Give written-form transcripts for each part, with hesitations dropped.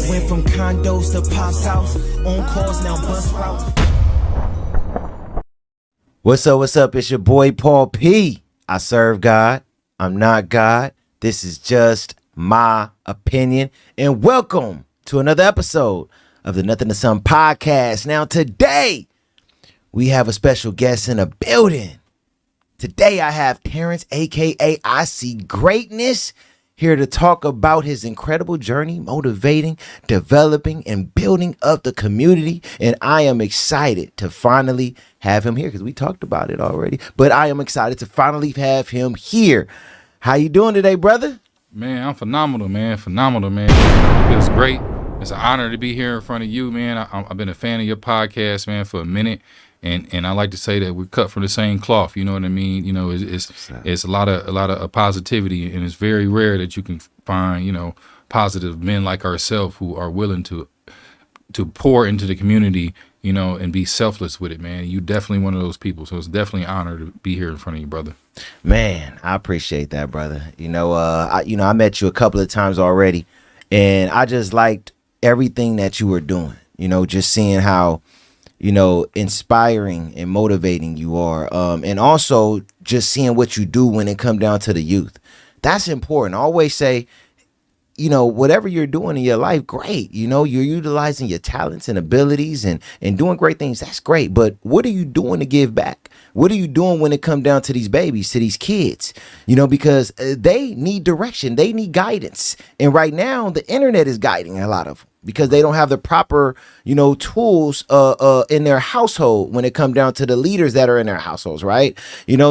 Went from condos to Pop's house. On calls now bus routes. What's up? What's up? It's your boy Paul P. I serve God. I'm not God. This is just my opinion. And welcome to another episode of the Nothing to Some podcast. Now today we have a special guest in the building. Today I have Terrence, aka I See Greatness, here to talk about his incredible journey, motivating, developing, and building up the community. And I am excited to finally have him here because we talked about it already. But I am excited to finally have him here. How you doing today, brother? Man, I'm phenomenal, man. Phenomenal, man. It feels great. It's an honor to be here in front of you, man. I've been a fan of your podcast, man, for a minute. And I like to say that we're cut from the same cloth. You know what I mean? You know, it's a lot of positivity, and it's very rare that you can find, positive men like ourselves who are willing to pour into the community, and be selfless with it, man. You definitely one of those people. So it's definitely an honor to be here in front of you, brother. Man, I appreciate that, brother. I met you a couple of times already, and I just liked everything that you were doing. Just seeing how inspiring and motivating you are. And also just seeing what you do when it come down to the youth. That's important. I always say, whatever you're doing in your life, great. You're utilizing your talents and abilities and doing great things. That's great. But what are you doing to give back? What are you doing when it come down to these babies, to these kids? Because they need direction. They need guidance. And right now, the internet is guiding a lot of them because they don't have the proper, tools in their household when it come down to the leaders that are in their households, right?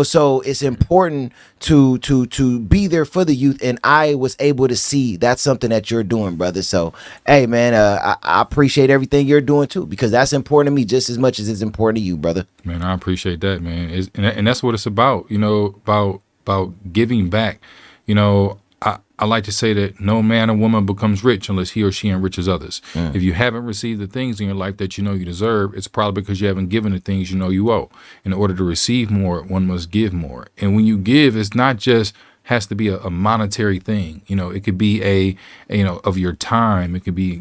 So it's important to be there for the youth. And I was able to see that's something that you're doing, brother. So, hey, man, I appreciate everything you're doing, too, because that's important to me just as much as it's important to you, brother. Man, I appreciate that, man. And that's what it's about, about giving back. I like to say that no man or woman becomes rich unless he or she enriches others. If you haven't received the things in your life that you deserve, it's probably because you haven't given the things you owe. In order to receive more, one must give more. And when you give, it's not just has to be a monetary thing. It could be of your time. It could be,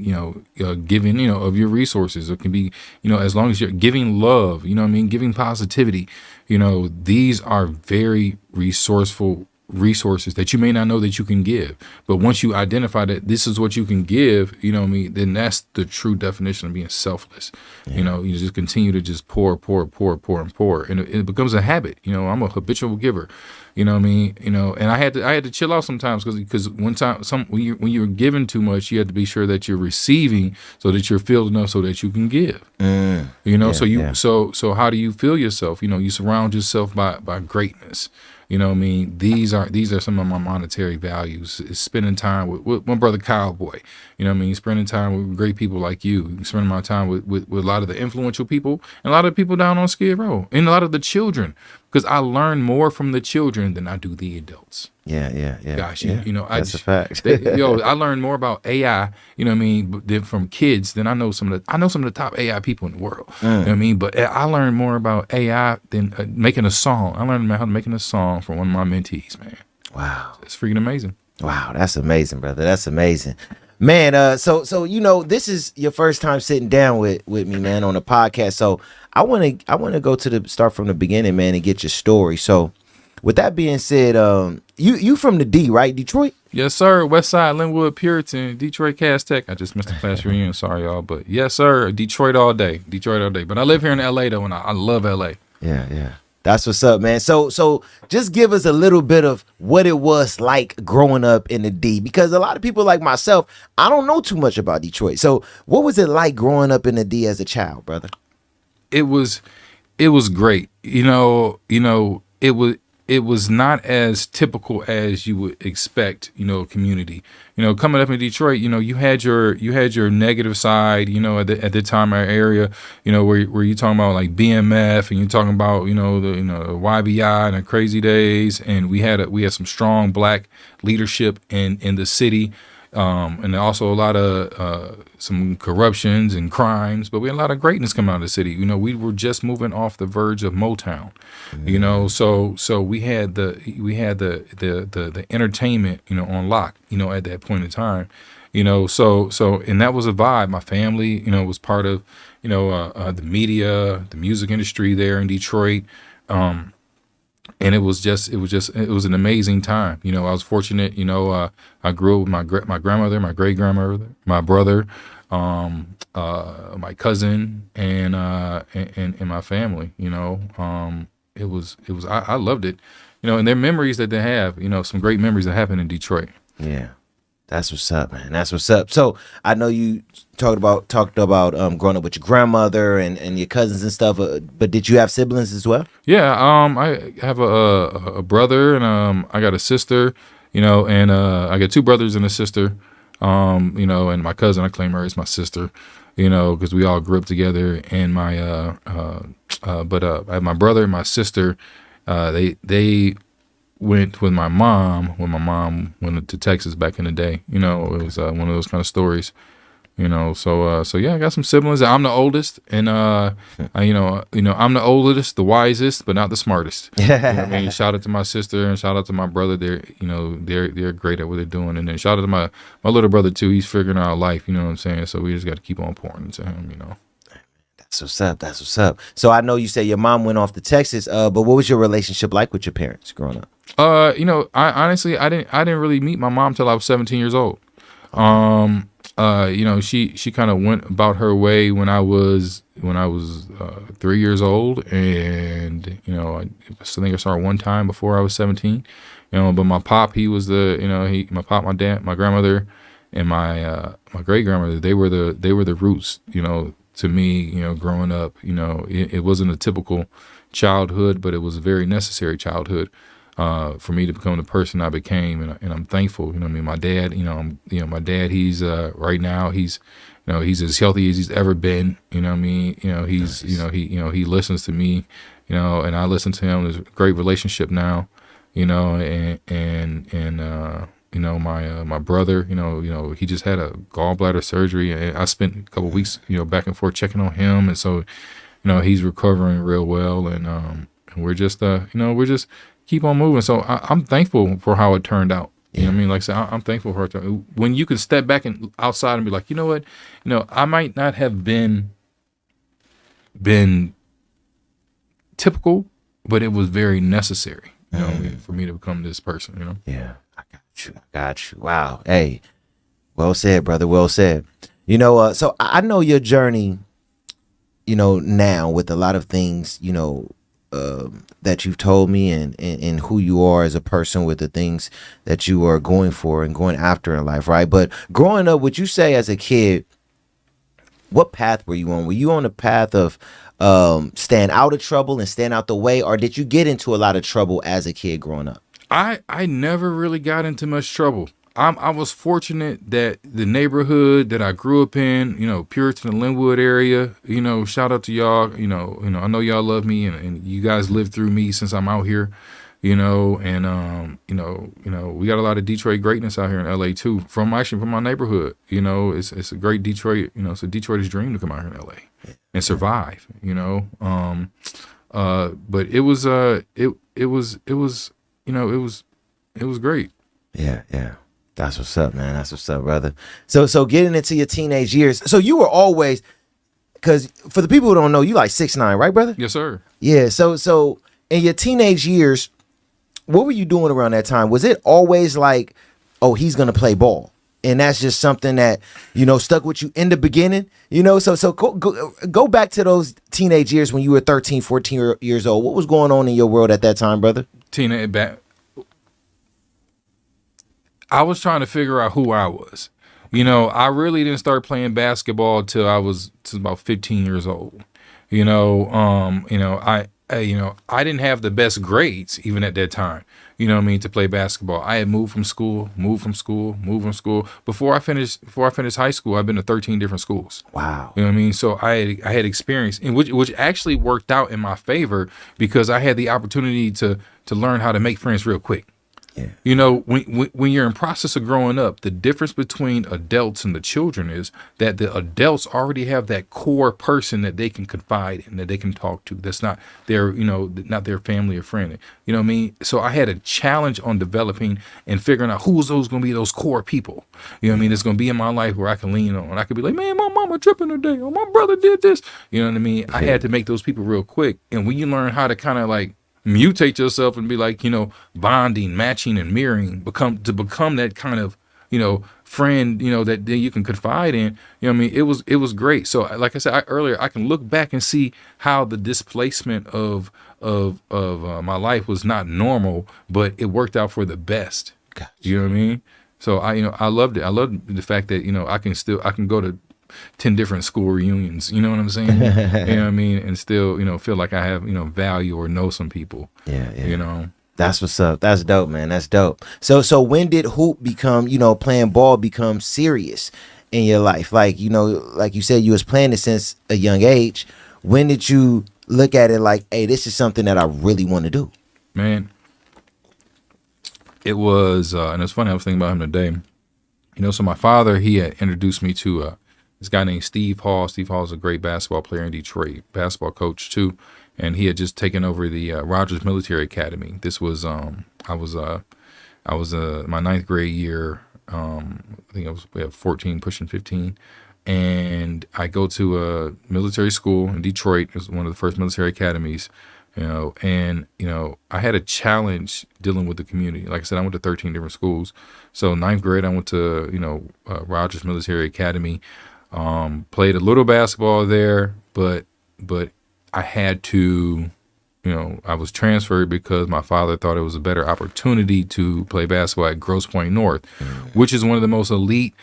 giving, of your resources. It can be, as long as you're giving love, giving positivity, these are very resourceful resources that you may not know that you can give. But once you identify that this is what you can give, then that's the true definition of being selfless. Yeah. You just continue to just pour. And it becomes a habit. I'm a habitual giver. And I had to chill out sometimes because one time when you're giving too much, you have to be sure that you're receiving so that you're filled enough so that you can give. So how do you feel yourself? You surround yourself by greatness. These are some of my monetary values. Is spending time with my brother Cowboy. Spending time with great people like you. Spending my time with a lot of the influential people and a lot of the people down on Skid Row and a lot of the children. Because I learn more from the children than I do the adults. Yeah. Gosh, that's a fact. I learn more about AI, than from kids than I know some of the top AI people in the world. But I learned more about AI than making a song. I learned how to making a song from one of my mentees, man. Wow. It's freaking amazing. Wow, that's amazing, brother. That's amazing. Man, so this is your first time sitting down with me, man, on a podcast. So I want to go to start from the beginning, man, and get your story. So with that being said, you from the D, right? Detroit? Yes, sir. West Side, Linwood, Puritan, Detroit, Cass Tech. I just missed the class reunion. Sorry, y'all. But yes, sir. Detroit all day. But I live here in LA, though, and I love LA. Yeah. That's what's up, man. So just give us a little bit of what it was like growing up in the D, because a lot of people like myself, I don't know too much about Detroit. So what was it like growing up in the D as a child, brother? It was great. It was not as typical as you would expect, community. Coming up in Detroit, you had your negative side, at the time our area, where you talking about like BMF and you talking about, the YBI and the crazy days, and we had some strong black leadership in the city. And also a lot of some corruptions and crimes, but we had a lot of greatness coming out of the city. We were just moving off the verge of Motown. So we had the entertainment, on lock, at that point in time. So and that was a vibe. My family, was part of, the media, the music industry there in Detroit. And it was an amazing time. I was fortunate. I grew up with my grandmother, my great grandmother, my brother, my cousin, and my family. I loved it. And their memories that they have. Some great memories that happened in Detroit. Yeah. That's what's up, man. That's what's up. So I know you talked about growing up with your grandmother and your cousins and stuff. But did you have siblings as well? Yeah. I have a brother and I got a sister. And I got 2 brothers and a sister. And my cousin, I claim her as my sister. Because we all grew up together. And my I have my brother and my sister. They went with my mom when my mom went to Texas back in the day. It was one of those kind of stories. So yeah, I got some siblings. I'm the oldest, and I'm the oldest, the wisest, but not the smartest. I mean, shout out to my sister and shout out to my brother. They're great at what they're doing, and then shout out to my little brother too. He's figuring out life. You know what I'm saying? So we just got to keep on pouring into him. That's what's up. That's what's up. So I know you say your mom went off to Texas, but what was your relationship like with your parents growing up? I honestly didn't really meet my mom till I was 17 years old. She kind of went about her way when I was 3 years old, and I think I saw her one time before I was 17. But my pop, he was my pop, my dad, my grandmother, and my great grandmother. They were the roots. To me, growing up, it wasn't a typical childhood, but it was a very necessary childhood for me to become the person I became, and I'm thankful. My dad, my dad, he's right now he's as healthy as he's ever been. He's he listens to me, and I listen to him. There's a great relationship now, my brother, he just had a gallbladder surgery, and I spent a couple of weeks, back and forth checking on him, and so, he's recovering real well, and we're just keep on moving. So I'm thankful for how it turned out. You know what I mean? Like I said, I'm thankful for it. When you can step back and outside and be like, you know what, I might not have been typical, but it was very necessary, for me to become this person. Yeah. I got you. Wow. Hey, well said, brother. Well said. So I know your journey, now with a lot of things, that you've told me and who you are as a person with the things that you are going for and going after in life, right? But growing up, would you say as a kid, what path were you on? Were you on a path of staying out of trouble and staying out the way, or did you get into a lot of trouble as a kid growing up? I never really got into much trouble. I was fortunate that the neighborhood that I grew up in, Puritan and Linwood area, shout out to y'all, I know y'all love me and you guys lived through me since I'm out here, we got a lot of Detroit greatness out here in LA too, from my neighborhood. It's a great Detroit, it's a Detroiters dream to come out here in LA and survive, but it was great. Yeah. That's what's up, man. That's what's up, brother. So getting into your teenage years. So you were always, because for the people who don't know, you like 6'9", right, brother? Yes, sir. Yeah. So in your teenage years, what were you doing around that time? Was it always like, oh, he's gonna play ball, and that's just something that stuck with you in the beginning? So go back to those teenage years when you were 13, 14 years old. What was going on in your world at that time, brother? I was trying to figure out who I was. I really didn't start playing basketball till I was about 15 years old. I didn't have the best grades even at that time. To play basketball. I had moved from school. Before I finished high school, I've been to 13 different schools. Wow. So I had experience, and which actually worked out in my favor because I had the opportunity to learn how to make friends real quick. Yeah. You know, when you're in process of growing up, the difference between adults and the children is that the adults already have that core person that they can confide in, that they can talk to. That's not their, you know, not their family or friend. You know what I mean? So I had a challenge on developing and figuring out who's those going to be those core people. You know what I mean? It's going to be in my life where I can lean on. I could be like, man, my mama tripping today, or my brother did this. You know what I mean? I had to make those people real quick. And when you learn how to kind of like mutate yourself and be like, you know, bonding, matching, and mirroring, become that kind of, you know, friend, you know, that you can confide in. You know what I mean? It was great. So like I said earlier, I can look back and see how the displacement of my life was not normal, but it worked out for the best. Gotcha. You know what I mean? So I loved it. I loved the fact that, you know, I can go to 10 different school reunions, you know what I'm saying? You know what I mean? And still, you know, feel like I have, you know, value or know some people. Yeah. You know? That's what's up. That's dope, man. That's dope. So when did hoop become, you know, playing ball become serious in your life? Like, you know, like you said, you was playing it since a young age. When did you look at it like, hey, this is something that I really want to do? Man, it was, and it's funny, I was thinking about him today. You know, so my father, he had introduced me to this guy named Steve Hall. Steve Hall is a great basketball player in Detroit, basketball coach too. And he had just taken over the Rogers Military Academy. This was, I was my ninth grade year. I think we had 14, pushing 15. And I go to a military school in Detroit. It was one of the first military academies, you know, and, you know, I had a challenge dealing with the community. Like I said, I went to 13 different schools. So ninth grade, I went to, you know, Rogers Military Academy, played a little basketball there, but I had to, you know, I was transferred because my father thought it was a better opportunity to play basketball at Grosse Pointe North, which is one of the most elite,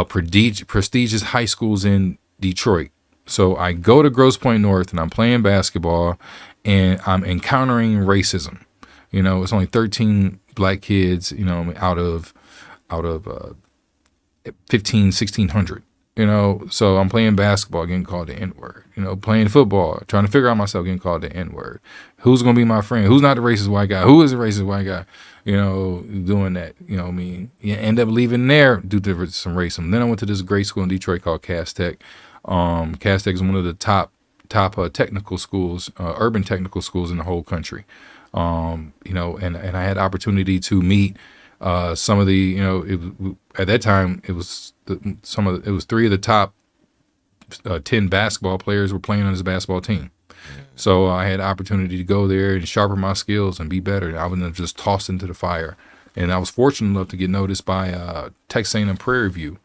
prestigious high schools in Detroit. So I go to Grosse Pointe North and I'm playing basketball and I'm encountering racism. You know, it's only 13 black kids, you know, out of 1,600. You know, so I'm playing basketball, getting called the N-word. You know, playing football, trying to figure out myself, getting called the N-word. Who's going to be my friend? Who's not the racist white guy? Who is the racist white guy? You know, doing that. You know what I mean? You end up leaving there due to some racism. Then I went to this great school in Detroit called Cass Tech. Cass Tech is one of the top technical schools, urban technical schools in the whole country. You know, and I had opportunity to meet some of the, you know, at that time it was three of the top 10 basketball players were playing on his basketball team. So I had opportunity to go there and sharpen my skills and be better. I wasn't just tossed into the fire. And I was fortunate enough to get noticed by Texas A&M Prairie View.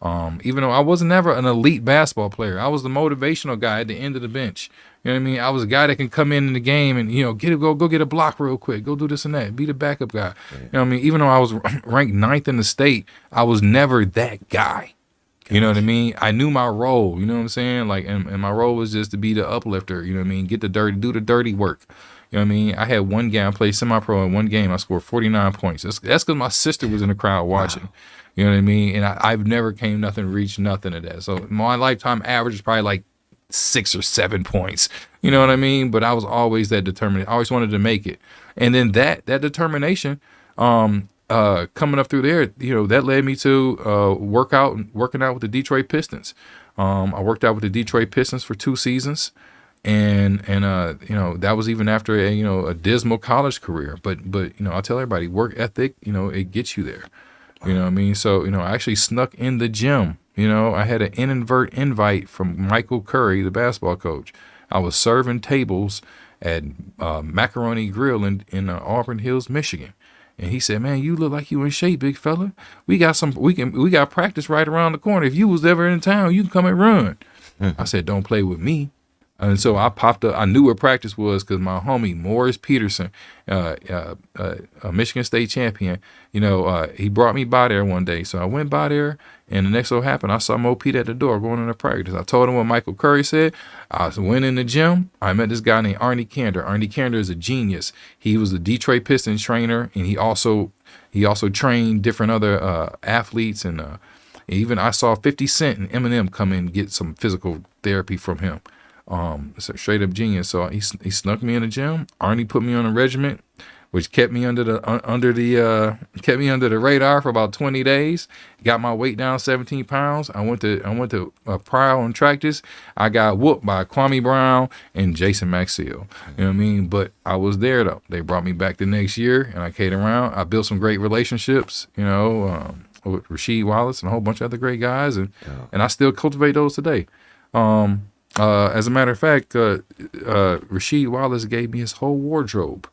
Even though I wasn't never an elite basketball player, I was the motivational guy at the end of the bench. You know what I mean? I was a guy that can come in the game and, you know, go get a block real quick, go do this and that, be the backup guy. Yeah. You know what I mean? Even though I was ranked 9th in the state, I was never that guy. You know what I mean? I knew my role, you know what I'm saying? Like, and my role was just to be the uplifter, you know what I mean? Do the dirty work. You know what I mean? I had one game, I played semi-pro in one game, I scored 49 points. That's because my sister was in the crowd watching. Wow. You know what I mean? And I've never reached nothing of that. So my lifetime average is probably like 6 or 7 points. You know what I mean? But I was always that determined. I always wanted to make it. And then that determination, coming up through there, you know, that led me to working out with the Detroit Pistons. I worked out with the Detroit Pistons for 2 seasons. And you know, that was even after a dismal college career. But you know, I'll tell everybody, work ethic, you know, it gets you there. You know what I mean? So, you know, I actually snuck in the gym. You know, I had an inadvertent invite from Michael Curry, the basketball coach. I was serving tables at Macaroni Grill in Auburn Hills, Michigan. And he said, "Man, you look like you in shape, big fella. We got practice right around the corner. If you was ever in town, you can come and run." I said, "Don't play with me." And so I popped up. I knew where practice was because my homie Morris Peterson, a Michigan State champion, you know, he brought me by there one day. So I went by there, and the next so happened, I saw Mo Pete at the door going into practice. I told him what Michael Curry said. I went in the gym. I met this guy named Arnie Kander. Arnie Kander is a genius. He was the Detroit Pistons trainer, and he also trained different other athletes. And even I saw 50 Cent and Eminem come in and get some physical therapy from him. It's a straight up genius. So he snuck me in the gym. Arnie put me on a regiment. which kept me under the radar for about 20 days. Got my weight down 17 pounds. I went to Pryor and Tractus. I got whooped by Kwame Brown and Jason Maxill. You know what I mean? But I was there though. They brought me back the next year, and I came around. I built some great relationships. With Rasheed Wallace and a whole bunch of other great guys, and I still cultivate those today. As a matter of fact, Rasheed Wallace gave me his whole wardrobe.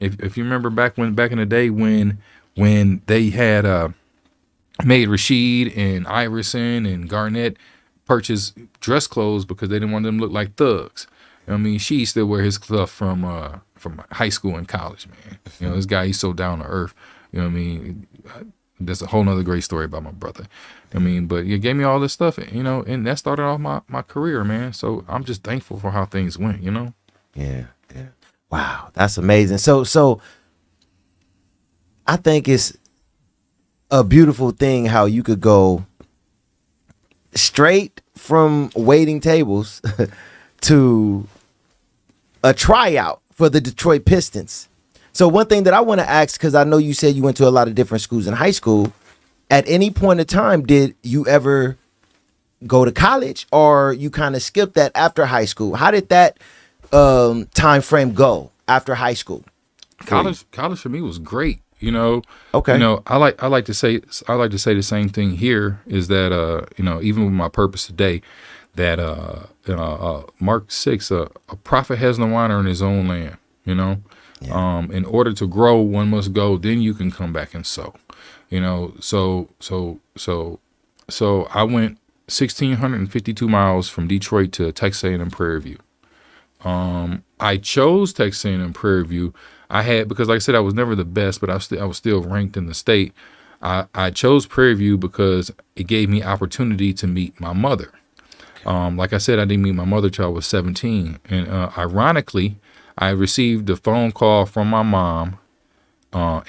If you remember back in the day when they had made Rasheed and Iverson and Garnett purchase dress clothes because they didn't want them to look like thugs. I mean, she still wear his stuff from high school and college, man. This guy, he's so down to earth. You know what I mean? That's a whole nother great story about my brother. I mean, but you gave me all this stuff, and that started off my career, man. So I'm just thankful for how things went, Yeah. Wow, that's amazing. So I think it's a beautiful thing how you could go straight from waiting tables to a tryout for the Detroit Pistons. So one thing that I want to ask, because I know you said you went to a lot of different schools in high school, at any point in time, did you ever go to college, or you kind of skipped that after high school? How did that time frame go after high school? College for me was great. Okay. I like to say the same thing here, is that even with my purpose today, that Mark 6, a prophet has no honor in his own land. Yeah. In order to grow, one must go. Then you can come back and sow. So I went 1,652 miles from Detroit to Texas A&M Prairie View. I chose Texas A&M Prairie View. Because like I said, I was never the best, but I was still ranked in the state. I chose Prairie View because it gave me opportunity to meet my mother. Like I said, I didn't meet my mother till I was 17, and ironically, I received a phone call from my mom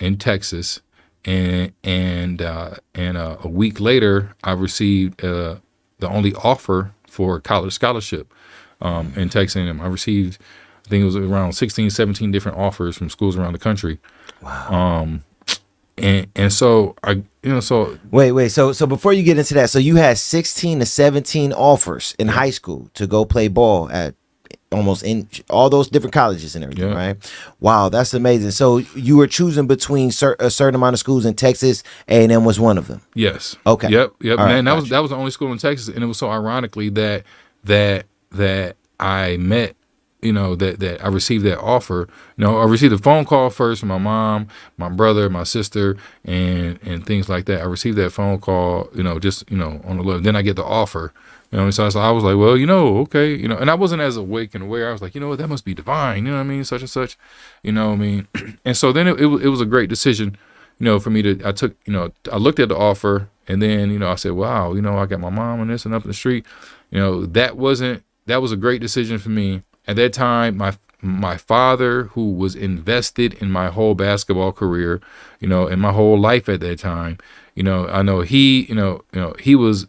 in Texas, and a week later, I received the only offer for a college scholarship in Texas A&M. I received, I think it was around 16, 17 different offers from schools around the country. Wow. And so Wait. So before you get into that, so you had 16 to 17 offers in high school to go play ball at almost in all those different colleges and everything, right? Wow, that's amazing. So you were choosing between a certain amount of schools in Texas. A&M was one of them. Yes. Okay. Yep. Right, and that was the only school in Texas, and it was so ironically that I met, that I received that offer. I received a phone call first from my mom, my brother, my sister, and things like that. I received that phone call, on the low. Then I get the offer. So I was like, well, okay, and I wasn't as awake and aware. I was like, that must be divine, such and such, And so then it was a great decision, for me I looked at the offer, and then, I said, wow, I got my mom and this and up the street, that was a great decision for me. At that time, my father, who was invested in my whole basketball career, and my whole life at that time, I know he was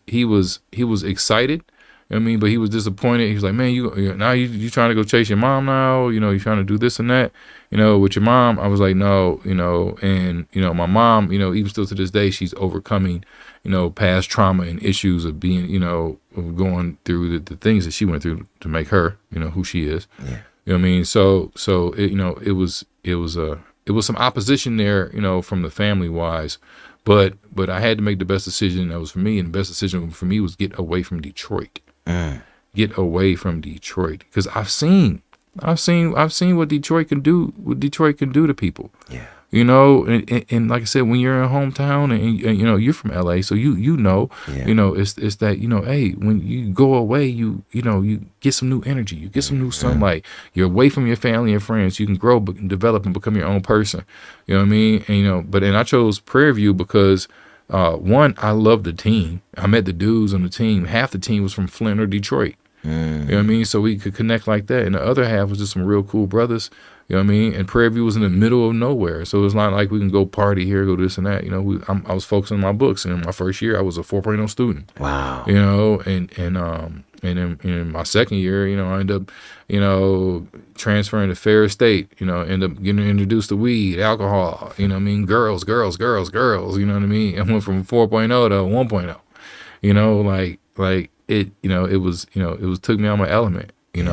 excited. But he was disappointed. He was like, man, you trying to go chase your mom now? You trying to do this and that, with your mom? I was like, no, and my mom, even still to this day, she's overcoming, past trauma and issues of being, of going through the things that she went through to make her, who she is. Yeah. You know what I mean? So it was some opposition there, from the family wise, but I had to make the best decision that was for me, and the best decision for me was get away from Detroit. Get away from Detroit, because I've seen what Detroit can do. What Detroit can do to people. Yeah. And like I said, when you're in a hometown and you're from LA, so it's that, hey, when you go away, you get some new energy, you get some new sunlight, you're away from your family and friends, you can grow, develop, and become your own person. You know what I mean? And I chose Prairie View because one, I love the team. I met the dudes on the team. Half the team was from Flint or Detroit. You know what I mean? So we could connect like that. And the other half was just some real cool brothers. You know what I mean? And Prairie View was in the middle of nowhere. So it's not like we can go party here, go this and that. I was focusing on my books. And in my first year, I was a 4.0 student. Wow. And in my second year, I ended up, transferring to Ferris State, end up getting introduced to weed, alcohol, girls, girls, girls, girls, you know what I mean? I went from 4.0 to 1.0, it took me out my element, and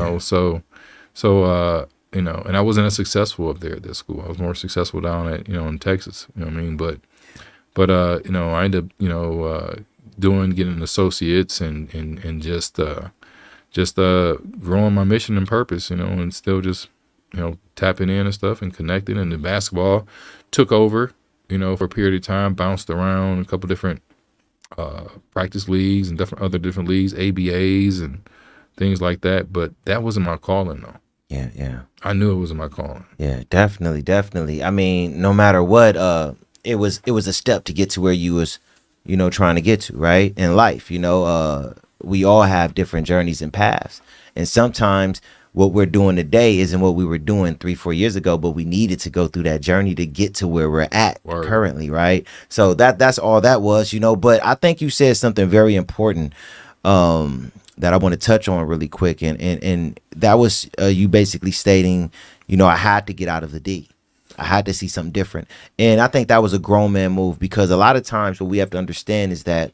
I wasn't as successful up there at this school. I was more successful down at, in Texas, you know what I mean? But I ended up, getting associates and just growing my mission and purpose, and still just, tapping in and stuff and connecting. And the basketball took over, for a period of time, bounced around a couple different practice leagues and different leagues, ABAs and things like that. But that wasn't my calling, though. Yeah. I knew it wasn't my calling. Yeah, definitely. I mean, no matter what, it was a step to get to where you was, trying to get to, right? In life, we all have different journeys and paths. And sometimes what we're doing today isn't what we were doing 3-4 years ago, but we needed to go through that journey to get to where we're at currently, right? So that's all that was, but I think you said something very important that I want to touch on really quick. And that was you basically stating, I had to get out of the D. I had to see something different. And I think that was a grown man move, because a lot of times what we have to understand is that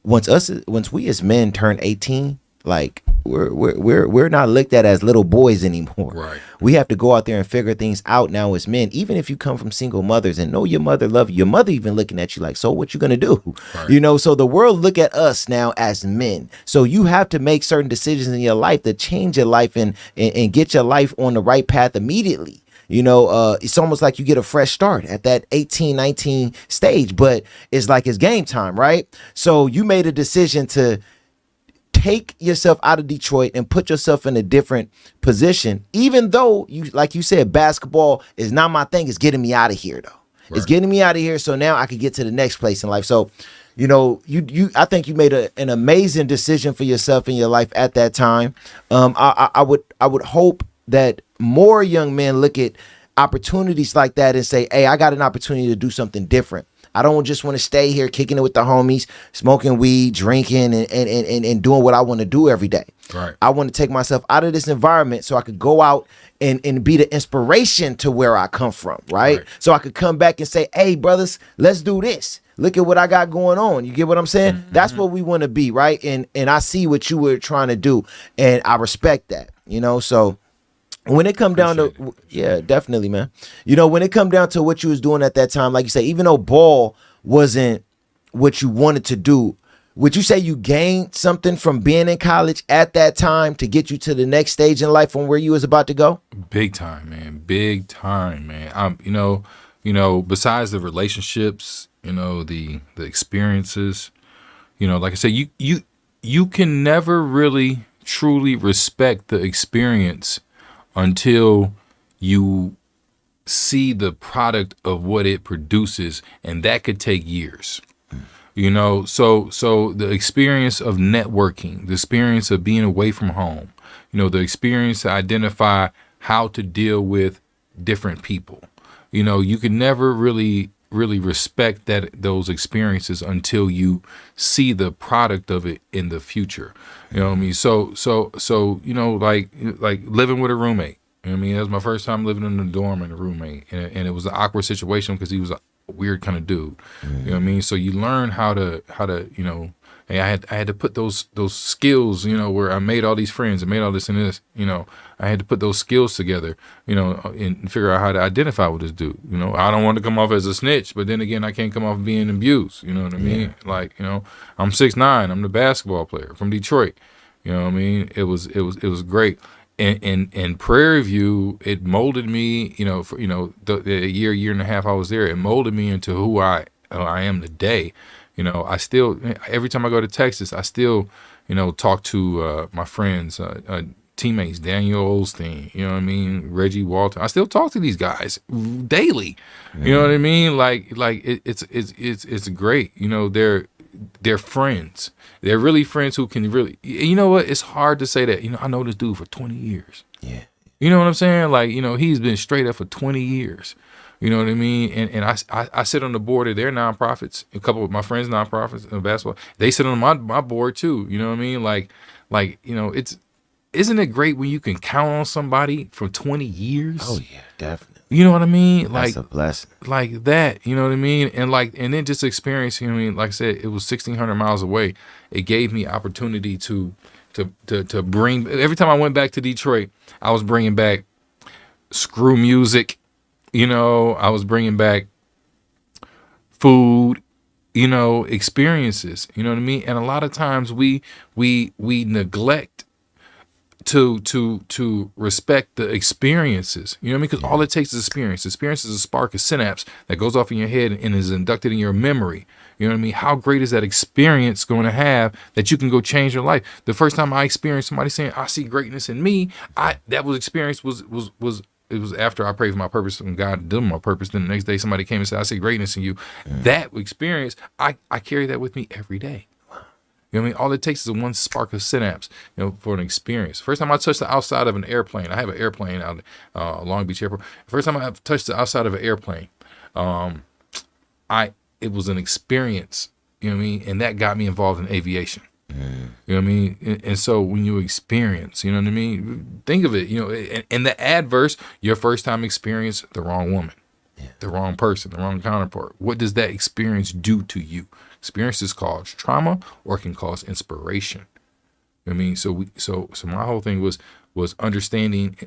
once we as men turn 18, like we're not looked at as little boys anymore. Right. We have to go out there and figure things out now as men. Even if you come from single mothers and know your mother love you, your mother even looking at you like, so what you gonna do? Right. So the world look at us now as men. So you have to make certain decisions in your life to change your life and get your life on the right path immediately. It's almost like you get a fresh start at that 18, 19 stage, but it's like it's game time, right? So you made a decision to take yourself out of Detroit and put yourself in a different position, even though like you said, basketball is not my thing. It's getting me out of here, though. Right. It's getting me out of here, so now I could get to the next place in life. So, I think you made an amazing decision for yourself in your life at that time. I would hope that more young men look at opportunities like that and say, hey, I got an opportunity to do something different. I don't just want to stay here kicking it with the homies, smoking weed, drinking, and doing what I want to do every day. Right. I want to take myself out of this environment so I could go out and be the inspiration to where I come from, right? So I could come back and say, hey, brothers, let's do this. Look at what I got going on. You get what I'm saying? Mm-hmm. That's what we want to be, right? And I see what you were trying to do, and I respect that, so when it come down to, yeah, definitely, man. When it come down to what you was doing at that time, like you say, even though ball wasn't what you wanted to do, would you say you gained something from being in college at that time to get you to the next stage in life from where you was about to go? Big time, man. Besides the relationships, the experiences, like I said, you can never really truly respect the experience until you see the product of what it produces, and that could take years. So the experience of networking, the experience of being away from home, the experience to identify how to deal with different people. You can never really respect those experiences until you see the product of it in the future. You know what I mean? So like living with a roommate. You know what I mean? That was my first time living in a dorm and a roommate, and it was an awkward situation because he was a weird kind of dude. You know what I mean? So you learn how to hey, I had to put those skills, where I made all these friends and made all this and this, I had to put those skills together, and figure out how to identify with this dude. I don't want to come off as a snitch, but then again, I can't come off being abused. You know what I mean? Like, I'm 6'9", I'm the basketball player from Detroit. You know what I mean? It was great. And Prairie View, it molded me, for the year and a half I was there, it molded me into who I am today. I still, every time I go to Texas, I still, talk to my friends, teammates, Daniel Olstein, you know what I mean, Reggie Walter. I still talk to these guys daily. You know what I mean? Like it's great. They're friends. They're really friends who can really, you know what? It's hard to say that, I know this dude for 20 years. Yeah. You know what I'm saying? Like, he's been straight up for 20 years. You know what I mean? And I sit on the board of their nonprofits. A couple of my friends' nonprofits in basketball, they sit on my board too. You know what I mean? Like isn't it great when you can count on somebody for 20 years? Oh yeah, definitely. You know what I mean? That's a blessing. Like that, you know what I mean? And then just experiencing, you know what I mean? Like I said, it was 1,600 miles away. It gave me opportunity to bring, every time I went back to Detroit, I was bringing back screw music, you know, I was bringing back food, you know, experiences, you know what I mean? And a lot of times we neglect to respect the experiences, you know what I mean? Because all it takes is experience. Experience is a spark, a synapse that goes off in your head and is inducted in your memory. You know what I mean? How great is that experience going to have that you can go change your life? The first time I experienced somebody saying, I see greatness in me, that was experience was it was after I prayed for my purpose and God did my purpose. Then the next day somebody came and said, I see greatness in you. That experience, I carry that with me every day. You know what I mean? All it takes is one spark of synapse, you know, for an experience. First time I touched the outside of an airplane, I have an airplane out Long Beach Airport. First time I touched the outside of an airplane, it was an experience, you know what I mean? And that got me involved in aviation. You know what I mean? And so when you experience, you know what I mean? Think of it, you know, in the adverse, your first time experience, the wrong woman, the wrong person, the wrong counterpart. What does that experience do to you? Experiences cause trauma or can cause inspiration. You know what I mean? So my whole thing was understanding,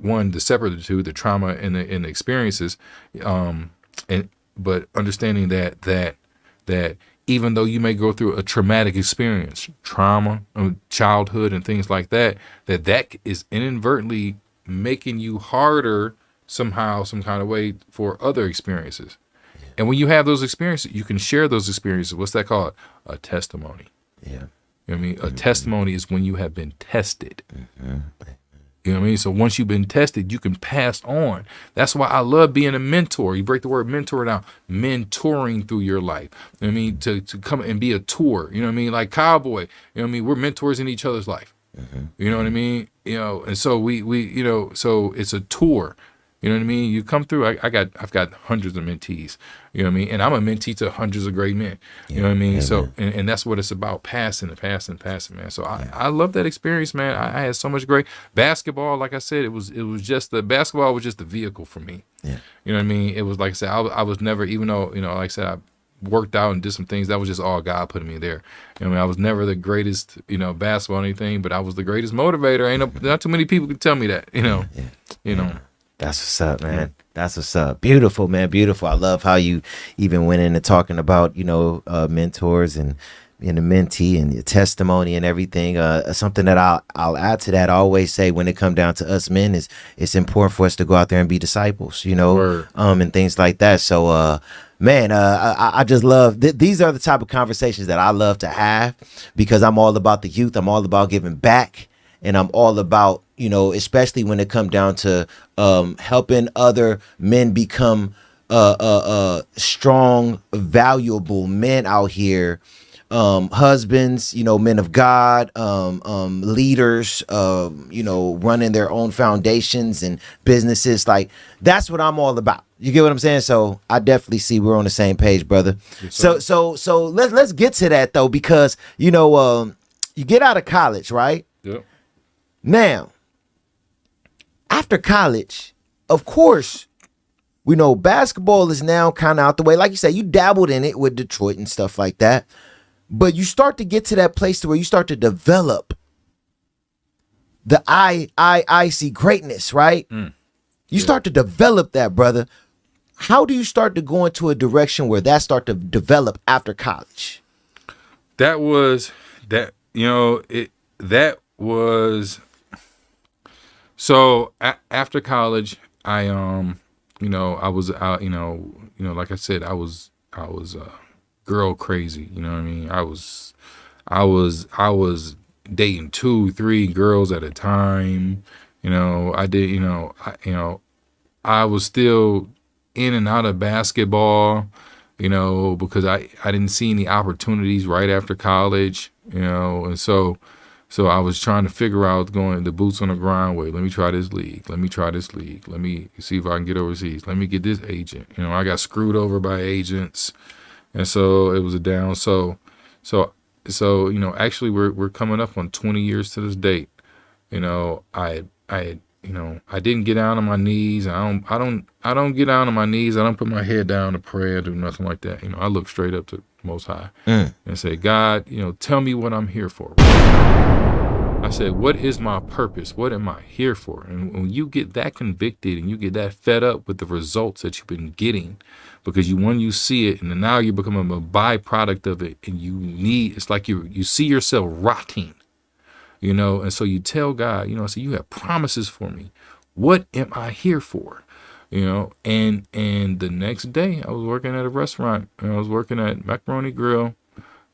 one, the separate the two, the trauma and the experiences, but understanding that even though you may go through a traumatic experience, trauma, childhood and things like that is inadvertently making you harder somehow, some kind of way for other experiences. And when you have those experiences, you can share those experiences. What's that called? A testimony. Yeah. You know what I mean? A testimony is when you have been tested. You know what I mean? So once you've been tested, you can pass on. That's why I love being a mentor. You break the word mentor down. Mentoring through your life. You know what I mean? To come and be a tour. You know what I mean? Like Cowboy. You know what I mean? We're mentors in each other's life. You know what I mean? You know, and so we you know, so it's a tour. You know what I mean? You come through. I've got hundreds of mentees. You know what I mean? And I'm a mentee to hundreds of great men. You know what I mean? So and that's what it's about, passing, man. So I love that experience, man. I had so much great basketball. Like I said, it was just the basketball was just the vehicle for me. Yeah. You know what I mean? It was like I said, I was never, even though, you know, like I said, I worked out and did some things, that was just all God putting me there. You know what I mean? I was never the greatest, you know, basketball or anything, but I was the greatest motivator. Not too many people can tell me that, you know. You know. That's what's up, man. That's what's up. Beautiful, man. Beautiful. I love how you even went into talking about, you know, mentors and being a mentee and your testimony and everything. Something that I'll add to that. I always say when it comes down to us men is it's important for us to go out there and be disciples, you know, and things like that. So, man, I just love these are the type of conversations that I love to have because I'm all about the youth. I'm all about giving back. And I'm all about, you know, especially when it comes down to helping other men become strong, valuable men out here, husbands, you know, men of God, leaders, you know, running their own foundations and businesses. Like that's what I'm all about. You get what I'm saying? So I definitely see we're on the same page, brother. Yes, so let's get to that though, because you know, you get out of college, right? Yep. Now, after college, of course, we know basketball is now kind of out the way. Like you said, you dabbled in it with Detroit and stuff like that. But you start to get to that place to where you start to develop the I see greatness, right? You start to develop that, brother. How do you start to go into a direction where that start to develop after college? That was. So after college, I I was out, like I said, I was girl crazy, you know what I mean? I was dating 2-3 girls at a time. I was still in and out of basketball, because I didn't see any opportunities right after college, and so So I was trying to figure out going the boots on the ground way. Let me try this league. Let me try this league. Let me see if I can get overseas. Let me get this agent. You know, I got screwed over by agents, and so it was a down. So you know, actually we're coming up on 20 years to this date. You know, you know, I didn't get down on my knees. I don't get down on my knees. I don't put my head down to pray or do nothing like that. You know, I look straight up to the Most High and say, God, you know, tell me what I'm here for. I said, what is my purpose? What am I here for? And when you get that convicted and you get that fed up with the results that you've been getting, because you see it and then now you're becoming a byproduct of it, and it's like you see yourself rotting, you know, and so you tell God, you know, so you have promises for me. What am I here for? You know, and the next day I was working at a restaurant, and I was working at Macaroni Grill.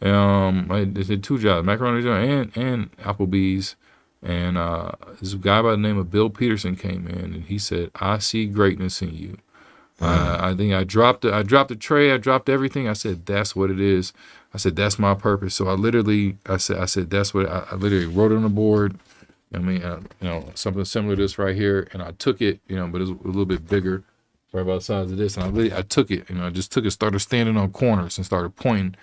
I did 2 jobs, Macaroni Grill and Applebee's. And this guy by the name of Bill Peterson came in, and he said, I see greatness in you. I think I dropped the tray, I dropped everything. I said, that's what it is. I said, that's my purpose. So I said, that's what I literally wrote it on the board. I mean, you know, something similar to this right here, and I took it, you know, but it was a little bit bigger, right about the size of this. And I took it, you know, I just took it, started standing on corners and started pointing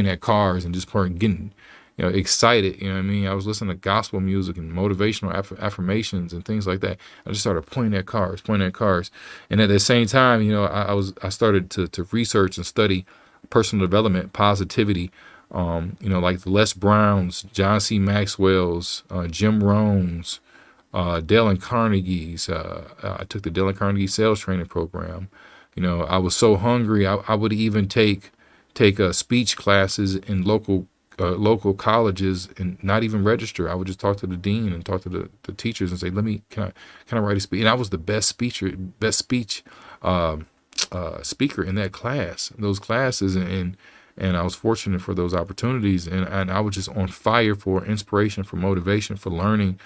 at cars and just getting, you know, excited. You know what I mean? I was listening to gospel music and motivational affirmations and things like that. I just started pointing at cars. And at the same time, you know, I started to research and study personal development, positivity, you know, like the Les Browns, John C. Maxwell's, Jim Rohn's, Dale and Carnegie's. I took the Dale and Carnegie sales training program. You know, I was so hungry. I would even take speech classes in local colleges and not even register. I would just talk to the dean and talk to the teachers and say, can I write a speech? And I was the best speech speaker in that class, those classes. And I was fortunate for those opportunities. And I was just on fire for inspiration, for motivation, for learning.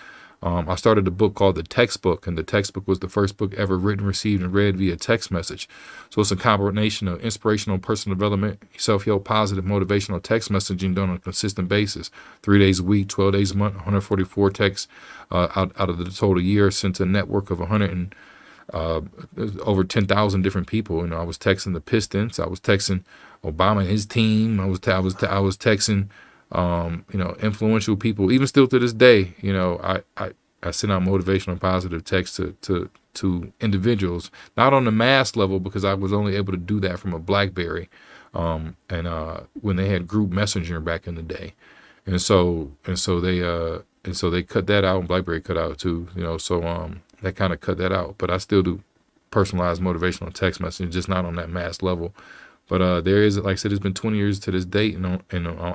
I started a book called The Textbook, and The Textbook was the first book ever written, received, and read via text message. So it's a combination of inspirational personal development, self-help, positive, motivational text messaging done on a consistent basis, 3 days a week, 12 days a month, 144 texts out of the total year, sent to a network of over 10,000 different people. You know, I was texting the Pistons, I was texting Obama and his team, I was texting you know, influential people. Even still to this day, you know, I send out motivational positive texts to individuals, not on the mass level, because I was only able to do that from a BlackBerry, and when they had group messenger back in the day, and so they cut that out, and BlackBerry cut out too, you know, so that kind of cut that out. But I still do personalized motivational text messaging, just not on that mass level. But there is, like I said, it's been 20 years to this date, and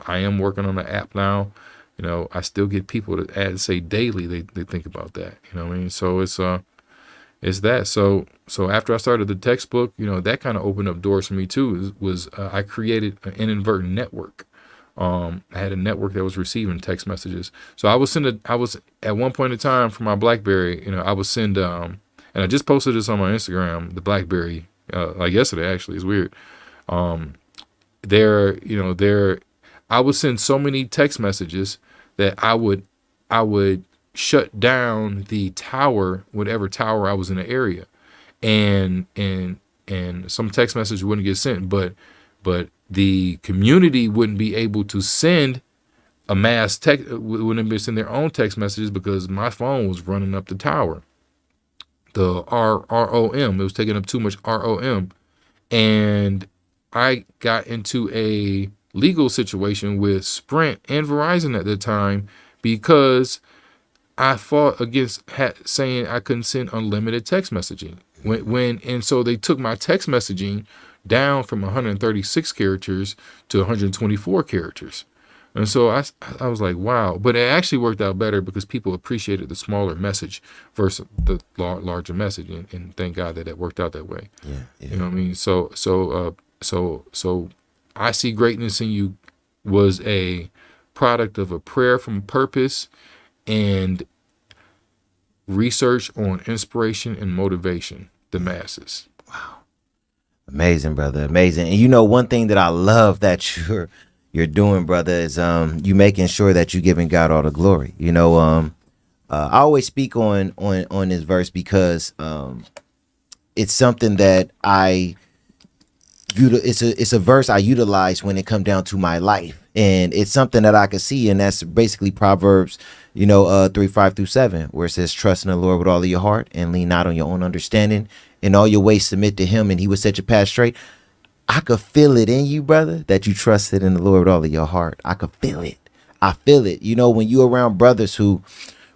I am working on the app now. You know, I still get people that say daily they think about that. You know what I mean? So it's that. So after I started the textbook, you know, that kind of opened up doors for me too. I created an inadvertent network. I had a network that was receiving text messages. So I was at one point in time for my BlackBerry, you know, I would send and I just posted this on my Instagram, the BlackBerry, like yesterday actually. It's weird. I would send so many text messages that I would shut down the tower, whatever tower I was in the area, and some text message wouldn't get sent, but the community wouldn't be able to send a mass text, wouldn't be send their own text messages because my phone was running up the tower, the ROM. It was taking up too much ROM, and I got into a legal situation with Sprint and Verizon at the time because I fought against saying I couldn't send unlimited text messaging. And so they took my text messaging down from 136 characters to 124 characters. And so I was like, wow. But it actually worked out better because people appreciated the smaller message versus the larger message. And thank God that it worked out that way. Yeah. You know what I mean? So I See Greatness in You was a product of a prayer from purpose and research on inspiration and motivation, the masses. Wow. Amazing, brother. Amazing. And you know, one thing that I love that you're doing, brother, is you making sure that you're giving God all the glory. You know, I always speak on this verse because it's something that it's a verse I utilize when it come down to my life, and it's something that I can see, and that's basically Proverbs, 3:5-7, where it says, "Trust in the Lord with all of your heart, and lean not on your own understanding. In all your ways submit to Him, and He will set your path straight." I could feel it in you, brother, that you trusted in the Lord with all of your heart. I could feel it. I feel it. When you're around brothers who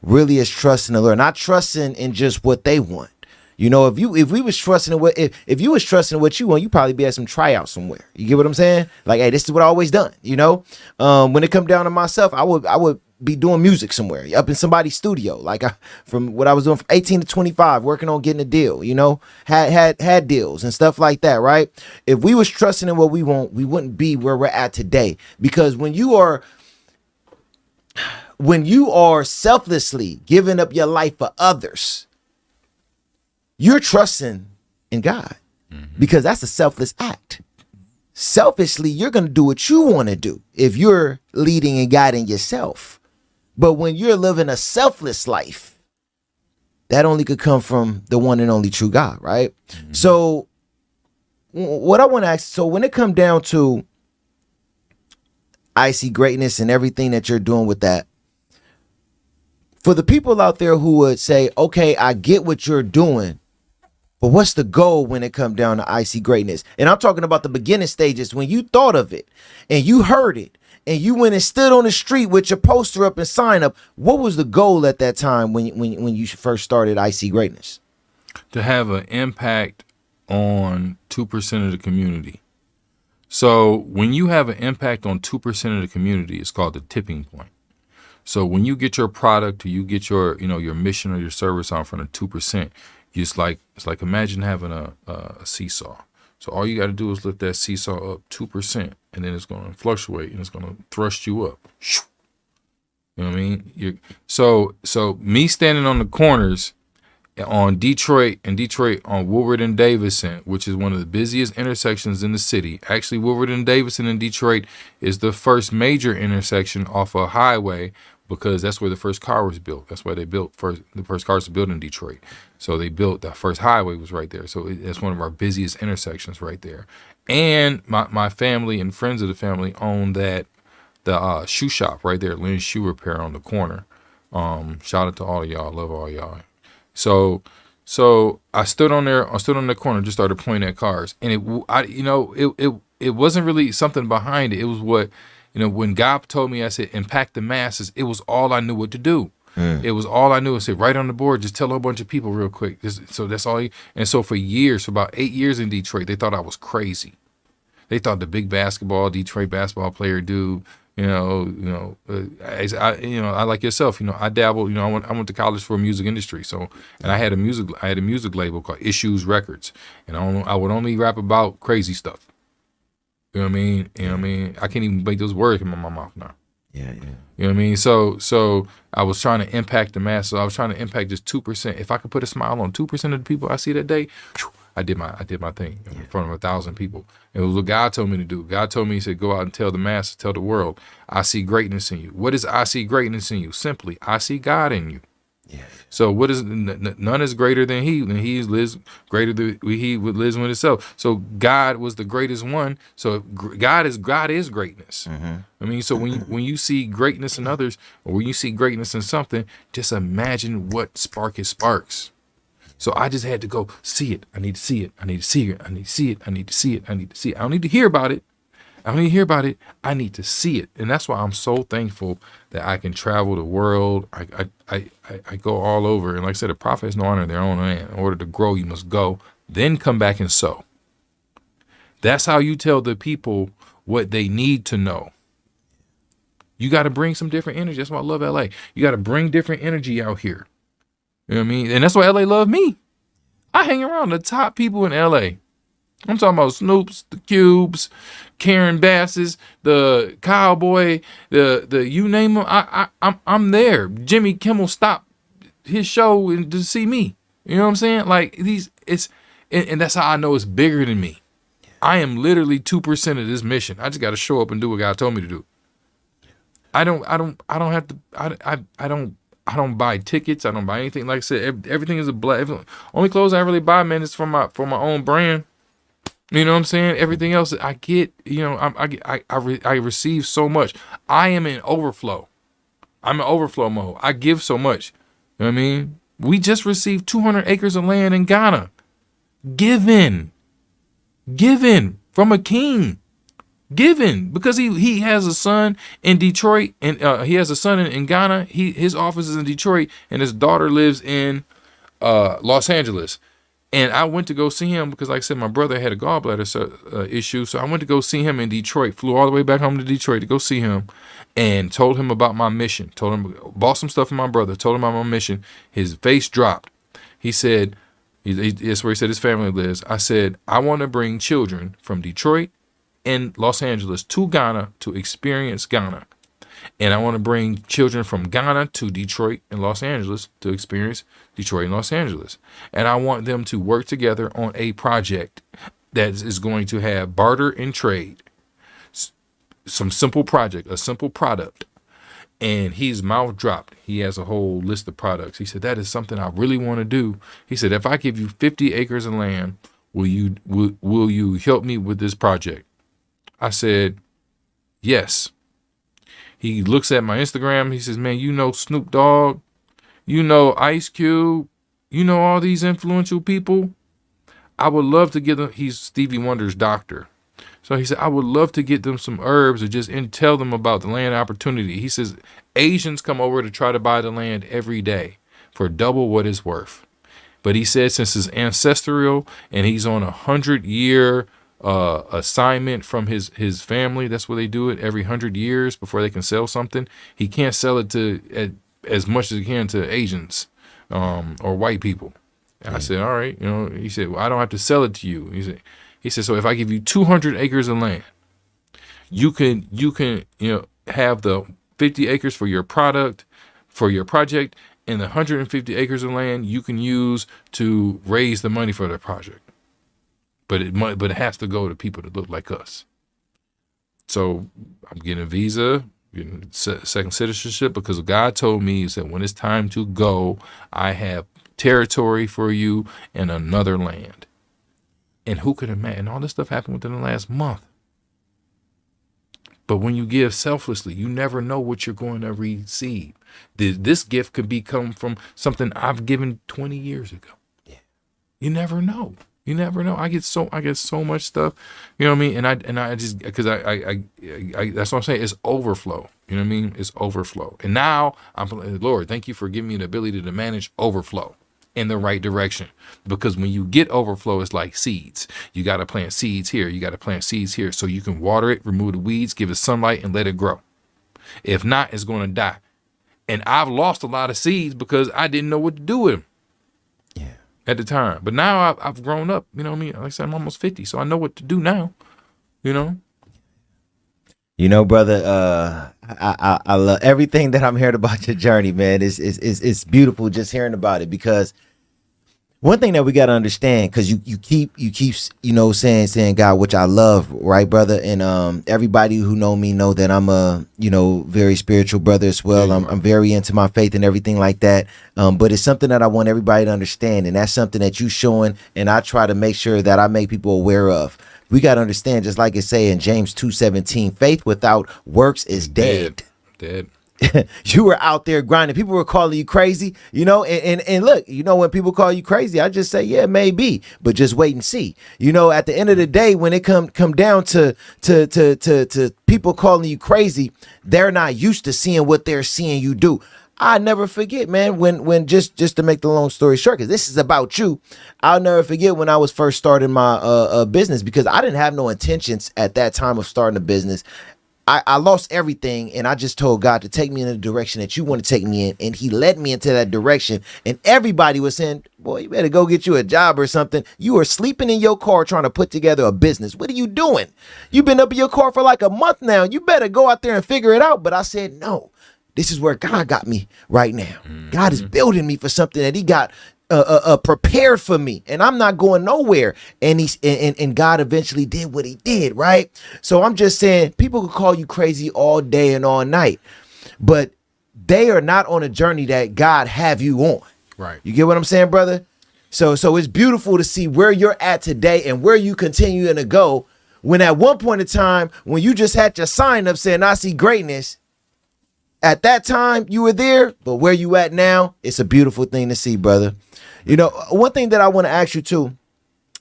really is trusting the Lord, not trusting in just what they want. If we was trusting in if you was trusting in what you want, you probably be at some tryout somewhere. You get what I'm saying? Like, hey, this is what I always done. When it come down to myself, I would be doing music somewhere up in somebody's studio, like from what I was doing from 18 to 25, working on getting a deal. Had deals and stuff like that, right? If we was trusting in what we want, we wouldn't be where we're at today. Because when you are selflessly giving up your life for others, you're trusting in God, because that's a selfless act. Selfishly, you're going to do what you want to do if you're leading and guiding yourself. But when you're living a selfless life, that only could come from the one and only true God, right? So what I want to ask, so when it comes down to I see greatness and everything that you're doing with that, for the people out there who would say, okay, I get what you're doing, but what's the goal when it comes down to I see greatness? And I'm talking about the beginning stages, when you thought of it and you heard it and you went and stood on the street with your poster up and sign up. What was the goal at that time when you first started I see greatness? To have an impact on 2% of the community. So when you have an impact on 2% of the community, it's called the tipping point. So when you get your product or you get your, your mission or your service on from the 2%, it's like imagine having a seesaw. So all you got to do is lift that seesaw up 2%, and then it's going to fluctuate and it's going to thrust you up. You know what I mean? So me standing on the corners on Detroit on Woodward and Davison, which is one of the busiest intersections in the city. Actually, Woodward and Davison in Detroit is the first major intersection off a highway, because that's where the first car was built. That's why they built the first cars were built in Detroit. So they built that first highway was right there. So that's one of our busiest intersections right there. And my family and friends of the family own the shoe shop right there, Lynn's Shoe Repair on the corner. Shout out to all of y'all. Love all y'all. So I stood on the corner, just started pointing at cars, and it wasn't really something behind it. It was what, when God told me, I said, impact the masses. It was all I knew what to do. It was all I knew. I said, write on the board, just tell a bunch of people real quick. So that's all. And so for about 8 years in Detroit, they thought I was crazy. They thought the big Detroit basketball player dude. I like yourself. I dabbled. I went to college for a music industry. So, and I had a music label called Issues Records, and I would only rap about crazy stuff. You know what I mean? I can't even make those words come out my mouth now. Yeah. You know what I mean? So I was trying to impact the masses. I was trying to impact just 2%. If I could put a smile on 2% of the people I see that day, I did my thing in front of 1,000 people. It was what God told me to do. God told me, He said, go out and tell the masses, tell the world, I see greatness in you. What is I see greatness in you? Simply, I see God in you. Yeah. So what is none is greater than He, and He lives greater than He would lives with Himself. So God was the greatest one. So God is greatness. I mean, so when you see greatness in others, or when you see greatness in something, just imagine what spark it sparks. So I just had to go see it. I need to see it. I need to see it. I need to see it. I need to see it. I need to see it. I don't need to hear about it. I don't need to hear about it. I need to see it. And that's why I'm so thankful that I can travel the world. I go all over. And like I said, a prophet has no honor in their own land. In order to grow, you must go, then come back and sow. That's how you tell the people what they need to know. You got to bring some different energy. That's why I love LA. You got to bring different energy out here. You know what I mean? And that's why LA love me. I hang around the top people in LA. I'm talking about Snoops, the Cubes, Karen Basses, the Cowboy, the you name them. I'm there. Jimmy Kimmel stopped his show to see me. You know what I'm saying? Like and that's how I know it's bigger than me. I am literally 2% of this mission. I just got to show up and do what God told me to do. I don't have to. I don't buy tickets. I don't buy anything. Like I said, everything is a black. Only clothes I really buy, man, is for my own brand. You know what I'm saying? Everything else I get, you know, I receive so much. I am in overflow. I'm in overflow mode. I give so much. You know what I mean? We just received 200 acres of land in Ghana. Given from a king. Given because he has a son in Detroit, and he has a son in Ghana. His office is in Detroit, and his daughter lives in Los Angeles. And I went to go see him because, like I said, my brother had a gallbladder issue. So I went to go see him in Detroit, flew all the way back home to Detroit to go see him, and told him about my mission. Told him, bought some stuff for my brother, told him about my mission. His face dropped. He said, that's where he said his family lives. I said, I want to bring children from Detroit and Los Angeles to Ghana to experience Ghana. And I want to bring children from Ghana to Detroit and Los Angeles to experience Detroit and Los Angeles. And I want them to work together on a project that is going to have barter and trade. Some simple project, a simple product. And his mouth dropped. He has a whole list of products. He said, that is something I really want to do. He said, if I give you 50 acres of land, will you help me with this project? I said, yes. He looks at my Instagram. He says, man, you know Snoop Dogg, you know Ice Cube, you know all these influential people. I would love to give them, he's Stevie Wonder's doctor. So he said, I would love to get them some herbs or just and tell them about the land opportunity. He says, Asians come over to try to buy the land every day for double what it's worth. But he said, since it's ancestral and he's on 100-year assignment from his family, that's where they do it every 100 years before they can sell something. He can't sell it to as much as he can to Asians or white people. I said, all right, you know. He said, well, I don't have to sell it to you. He said, so if I give you 200 acres of land, you can have the 50 acres for your product, for your project, and the 150 acres of land you can use to raise the money for the project. But it has to go to people that look like us. So I'm getting a visa, getting second citizenship, because God told me, he said, when it's time to go, I have territory for you in another land. And who could imagine? All this stuff happened within the last month. But when you give selflessly, you never know what you're going to receive. This gift could become from something I've given 20 years ago. Yeah. You never know. You never know. I get so much stuff, you know what I mean? And I just, because I that's what I'm saying. It's overflow. You know what I mean? It's overflow. And now Lord, thank you for giving me the ability to manage overflow in the right direction. Because when you get overflow, it's like seeds. You got to plant seeds here. You got to plant seeds here so you can water it, remove the weeds, give it sunlight, and let it grow. If not, it's going to die. And I've lost a lot of seeds because I didn't know what to do with them. At the time. But now I've grown up, you know what I mean? Like I said, I'm almost 50, so I know what to do now, you know? You know, brother, I love everything that I'm hearing about your journey, man. It's beautiful just hearing about it, because one thing that we got to understand, because you keep you know saying God, which I love, right, brother? And everybody who know me know that I'm a very spiritual brother as well. Yeah, I'm very into my faith and everything like that. But it's something that I want everybody to understand, and that's something that you showing, and I try to make sure that I make people aware of. We got to understand, just like it say in James 2:17, faith without works is dead. Dead. You were out there grinding. People were calling you crazy, and look, when people call you crazy, I just say, yeah, maybe, but just wait and see. At the end of the day, when it come down to people calling you crazy, they're not used to seeing what they're seeing you do. I never forget, man, when just to make the long story short, because this is about you, I'll never forget when I was first starting my business, because I didn't have no intentions at that time of starting a business. I lost everything, and I just told God to take me in the direction that you want to take me in, and he led me into that direction. And everybody was saying, boy, you better go get you a job or something. You are sleeping in your car trying to put together a business. What are you doing? You've been up in your car for like a month now. You better go out there and figure it out. But I said, no, this is where God got me right now. God is building me for something that he got prepared for me, and I'm not going nowhere. And and God eventually did what he did, right? So I'm just saying, people could call you crazy all day and all night, but they are not on a journey that God have you on. Right. You get what I'm saying, brother? So it's beautiful to see where you're at today and where you continue to go, when at one point in time, when you just had your sign up saying, I see greatness, at that time you were there, but where you at now, it's a beautiful thing to see, brother. You know, one thing that I want to ask you too.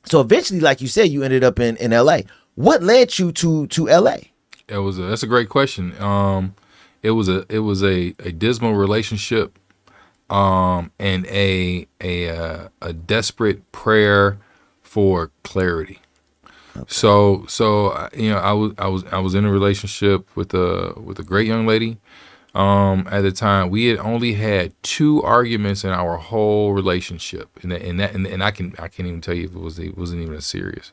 So eventually, like you said, you ended up in LA. What led you to LA? That's a great question. It was a dismal relationship, and a desperate prayer for clarity. Okay. So you know, I was in a relationship with a great young lady. At the time, we had only had 2 arguments in our whole relationship, and I can't even tell you if it wasn't even as serious,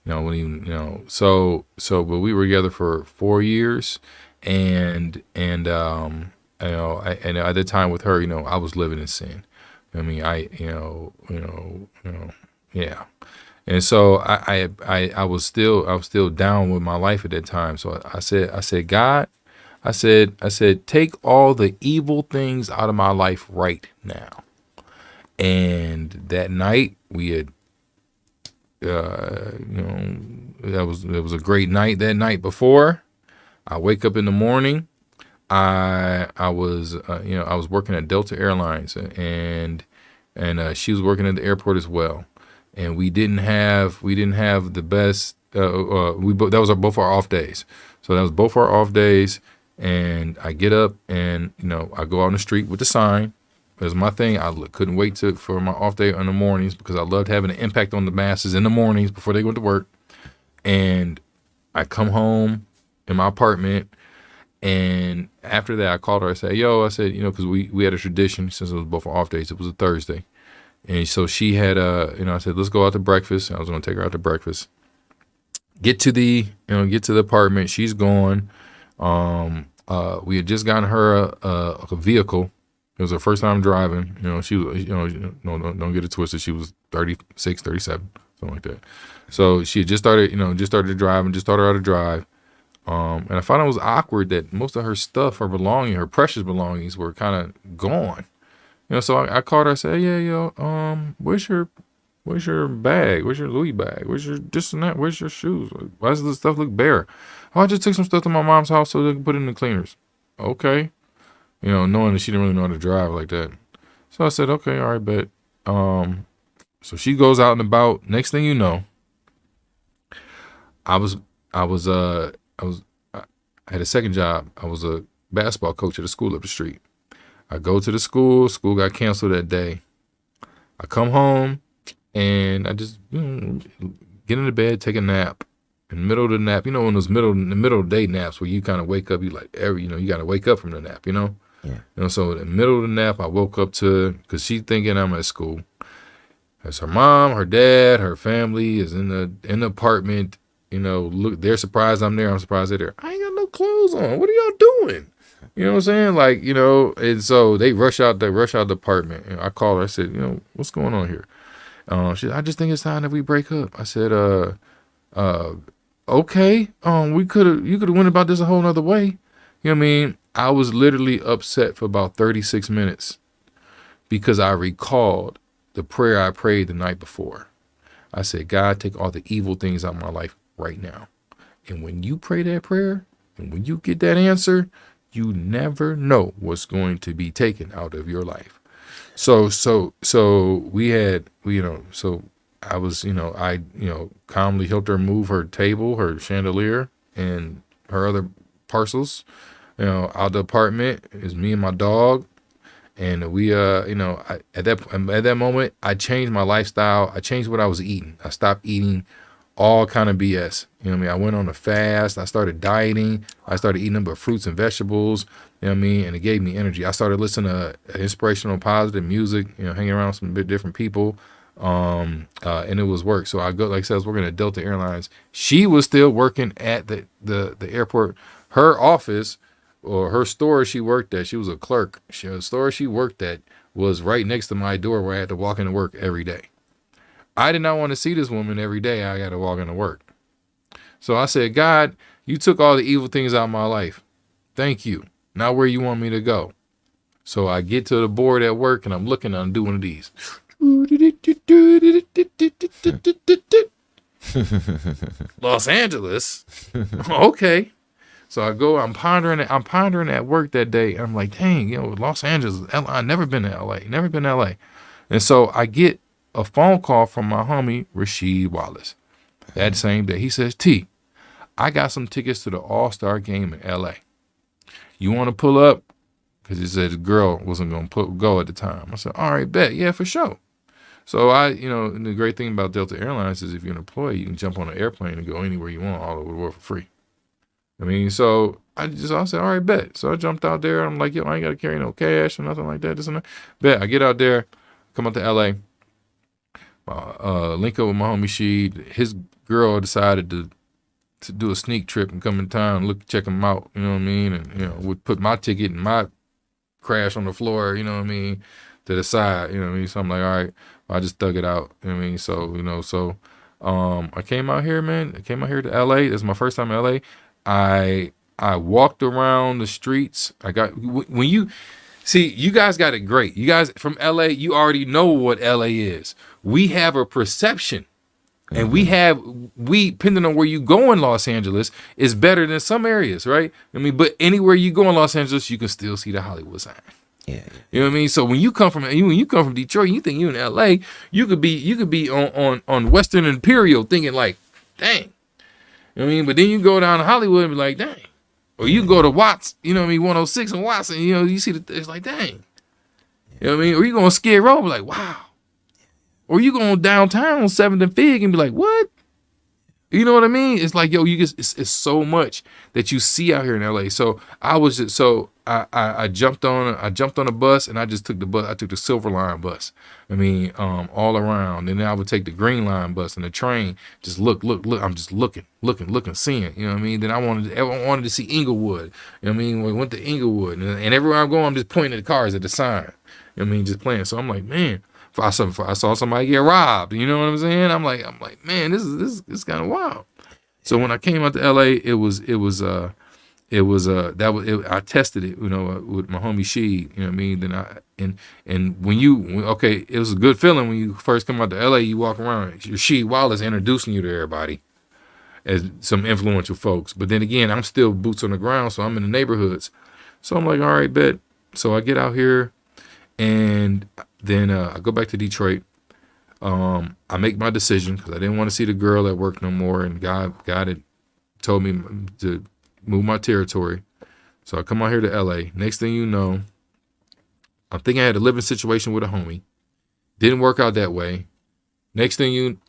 you know, when even, you know, but we were together for 4 years, and you know, and at the time with her, you know, I was living in sin. I mean, yeah. And so I was still down with my life at that time. So I said, God, I said, take all the evil things out of my life right now. And that night we had, you know, it was a great night. That night before, I wake up in the morning. I was working at Delta Airlines, and she was working at the airport as well. And we didn't have the best. That was both our off days. So that was both our off days. And I get up and, you know, I go out on the street with the sign. It was my thing. I couldn't wait for my off day in the mornings, because I loved having an impact on the masses in the mornings before they went to work. And I come home in my apartment, and after that I called her. I said, I said, you know, because we had a tradition since it was both our off days. It was a Thursday. And so she had, I said, let's go out to breakfast. I was going to take her out to breakfast. Get to the apartment. She's gone. We had just gotten her a vehicle. It was her first time driving. You know, she was, you know, no, don't get it twisted. She was 36, 37, something like that. So she had just started to drive, and just taught her how to drive. And I found it was awkward that most of her stuff, her precious belongings, were kind of gone. You know, so I called her. I said, where's your bag? Where's your Louis bag? Where's your this and that? Where's your shoes? Why does this stuff look bare? Oh, I just took some stuff to my mom's house so they can put it in the cleaners. Okay. You know, knowing that she didn't really know how to drive like that. So I said, okay, all right, bet. So she goes out and about. Next thing you know, I had a second job. I was a basketball coach at a school up the street. I go to the school got canceled that day. I come home and I just, you know, get into bed, take a nap. In the middle of the nap, you know, in the middle of the day naps where you kind of wake up, you got to wake up from the nap, you know? Yeah. You know, so in the middle of the nap, I woke up because she's thinking I'm at school. As her mom, her dad, her family is in the apartment, you know, look, they're surprised I'm there. I'm surprised they're there. I ain't got no clothes on. What are y'all doing? You know what I'm saying? Like, you know, and so they rush out the apartment. And I called her. I said, you know, what's going on here? She said, I just think it's time that we break up. I said, okay. You could have went about this a whole nother way. You know what I mean? I was literally upset for about 36 minutes because I recalled the prayer I prayed the night before. I said, God, take all the evil things out of my life right now. And when you pray that prayer, and when you get that answer, you never know what's going to be taken out of your life. So I was, calmly helped her move her table, her chandelier, and her other parcels, out the apartment. It was me and my dog. And we, at that moment, I changed my lifestyle. I changed what I was eating. I stopped eating all kind of BS. You know what I mean? I went on a fast. I started dieting. I started eating but fruits and vegetables. You know what I mean? And it gave me energy. I started listening to inspirational, positive music, hanging around with some bit different people. And it was work. So I go, like I said, I was working at Delta Airlines. She was still working at the airport. Her office or her store she worked at, she was a clerk. The store she worked at was right next to my door where I had to walk into work every day. I did not want to see this woman every day. I got to walk into work. So I said, God, you took all the evil things out of my life. Thank you. Now where you want me to go? So I get to the board at work and I'm looking and I'm doing one of these. Los Angeles. Okay. So I go, I'm pondering at work that day. I'm like, dang, Los Angeles, I've never been to LA. And so I get a phone call from my homie, Rasheed Wallace. That same day, he says, T, I got some tickets to the All-Star game in LA. You want to pull up? Because he said the girl wasn't going to go at the time. I said, all right, bet. Yeah, for sure. So and the great thing about Delta Airlines is if you're an employee, you can jump on an airplane and go anywhere you want all over the world for free. So I said, all right, bet. So I jumped out there. I'm like, I ain't got to carry no cash or nothing like that. This and that. Bet. I get out there, come out to LA, link up with my homie Sheed. His girl decided to do a sneak trip and come in town, check him out, you know what I mean? And, would put my ticket and my crash on the floor, you know what I mean, to the side, you know what I mean? So I'm like, all right, I just thug it out, you know what I mean? So, I came out here, man. I came out here to LA. This is my first time in LA. I walked around the streets. When you see, you guys got it great. You guys from LA, you already know what LA is. We have a perception. And we depending on where you go in Los Angeles, is better than some areas, right? But anywhere you go in Los Angeles, you can still see the Hollywood sign. Yeah. You know what I mean? So when you come from Detroit, you think you in LA, you could be on Western Imperial thinking like, dang. You know what I mean? But then you go down to Hollywood and be like, dang. Or you go to Watts, 106 and Watts, and you see it's like, dang. You know what I mean? Or you go on Skid Row, be like, wow. Or you go downtown on 7th and Fig and be like, what? You know what I mean? It's like, it's so much that you see out here in LA. So I jumped on a bus and I just took the bus. I took the Silver Line bus. All around. And then I would take the Green Line bus and the train. Just look. I'm just looking, seeing. You know what I mean? Then I wanted to see Inglewood. You know what I mean? We went to Inglewood. And everywhere I'm going, I'm just pointing at the cars at the sign. You know what I mean? Just playing. So I'm like, man. I saw somebody get robbed, you know what I'm saying? I'm like, man, this is kind of wild. So when I came out to LA, I tested it, with my homie Sheed, you know what I mean? Then it was a good feeling when you first come out to LA. You walk around, your Sheed Wallace introducing you to everybody as some influential folks. But then again, I'm still boots on the ground, so I'm in the neighborhoods. So I'm like, all right, bet. So I get out here. And then I go back to Detroit. I make my decision because I didn't want to see the girl at work no more. And God had told me to move my territory. So I come out here to LA. Next thing you know, I'm thinking I had a living situation with a homie. Didn't work out that way. Next thing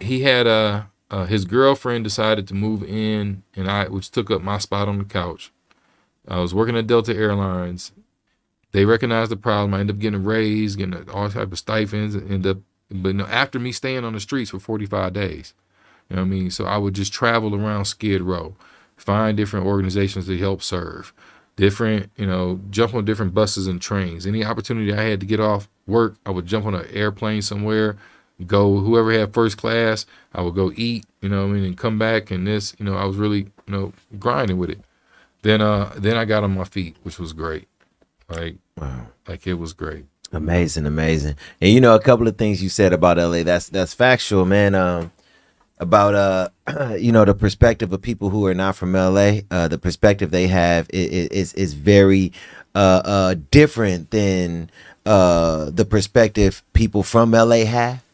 he had his girlfriend decided to move in, which took up my spot on the couch. I was working at Delta Airlines. They recognized the problem. I ended up getting a raise, getting all type of stipends, but after me staying on the streets for 45 days, you know what I mean? So I would just travel around Skid Row, find different organizations to help serve, jump on different buses and trains. Any opportunity I had to get off work, I would jump on an airplane somewhere, go, whoever had first class, I would go eat, and come back. And I was really, grinding with it. Then I got on my feet, which was great. Wow. Like it was great. Amazing. And a couple of things you said about LA, that's factual, man. About the perspective of people who are not from LA, the perspective they have is very different than the perspective people from LA have.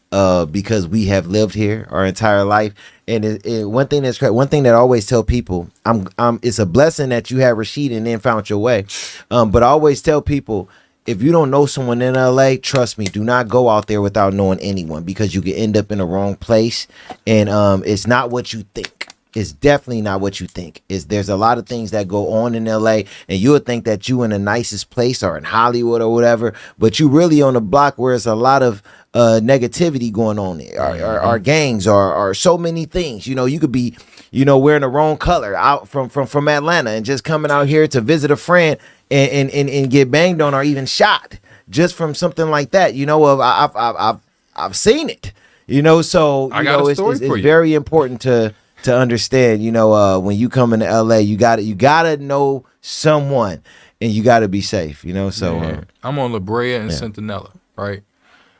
Because we have lived here our entire life. And one thing that I always tell people, it's a blessing that you had Rasheed and then found your way. But I always tell people, if you don't know someone in LA, trust me, do not go out there without knowing anyone, because you could end up in the wrong place. And it's not what you think. It's definitely not what you think. There's a lot of things that go on in LA, and you would think that you in the nicest place or in Hollywood or whatever, but you really on a block where there's a lot of negativity going on there, or gangs, or so many things. You could be wearing the wrong color out from Atlanta and just coming out here to visit a friend and get banged on or even shot just from something like that. I've seen it. So it's very important to understand. When you come into LA, you gotta know someone, and you gotta be safe. So I'm on La Brea and Centinela, right?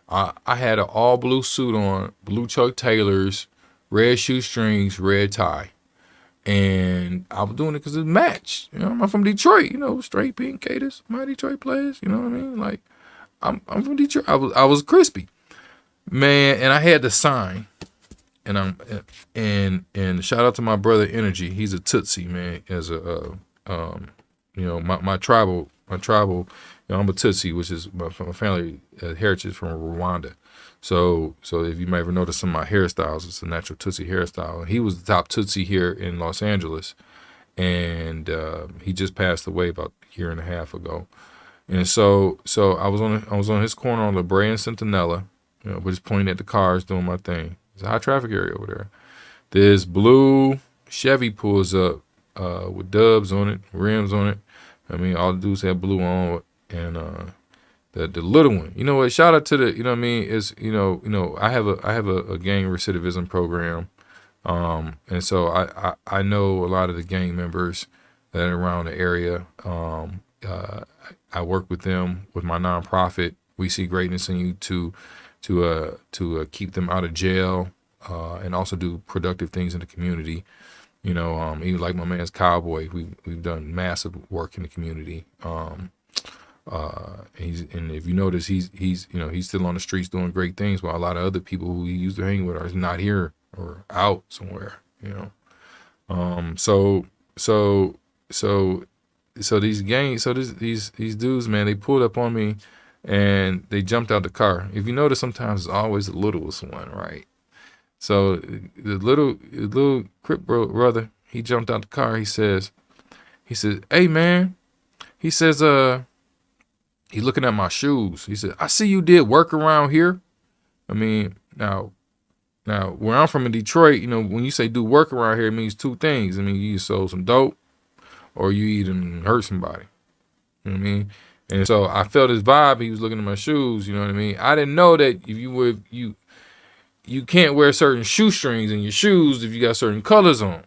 I had an all blue suit on, blue Chuck Taylors, red shoestrings, red tie. And I was doing it because it's a match. I'm from Detroit, straight pink Gators, my Detroit players, you know what I mean? Like, I'm from Detroit. I was crispy. Man, and I had the sign. And shout out to my brother Energy. He's a Tootsie, man, as a my tribal, I'm a Tootsie, which is my family heritage from Rwanda. So if you may ever notice some of my hairstyles, it's a natural Tootsie hairstyle. He was the top Tootsie here in Los Angeles, and he just passed away about a year and a half ago. And so I was on his corner on La Brea and Centinela, just pointing at the cars, doing my thing. It's a high traffic area over there. This blue Chevy pulls up with dubs on it, rims on it. I mean, all the dudes have blue on, and the little one. You know what? Shout out to the. You know what I mean? Is I have a gang recidivism program, and so I know a lot of the gang members that are around the area. I work with them with my nonprofit. We see greatness in you to keep them out of jail, and also do productive things in the community. Even like my man's Cowboy, we've done massive work in the community. And if you notice, he's still on the streets doing great things, while a lot of other people who he used to hang with are not here or out somewhere. So these gangs, these dudes, man, they pulled up on me and they jumped out the car. If you notice, sometimes it's always the littlest one, right? So the little Crip brother, he jumped out the car. He says, "Hey man," he says, he's looking at my shoes. He said, "I see you did work around here." I mean, now where I'm from in Detroit, when you say do work around here, it means two things. I mean, you either sold some dope or you even hurt somebody. You know what I mean? And so I felt his vibe. He was looking at my shoes. You know what I mean? I didn't know that if you can't wear certain shoestrings in your shoes if you got certain colors on.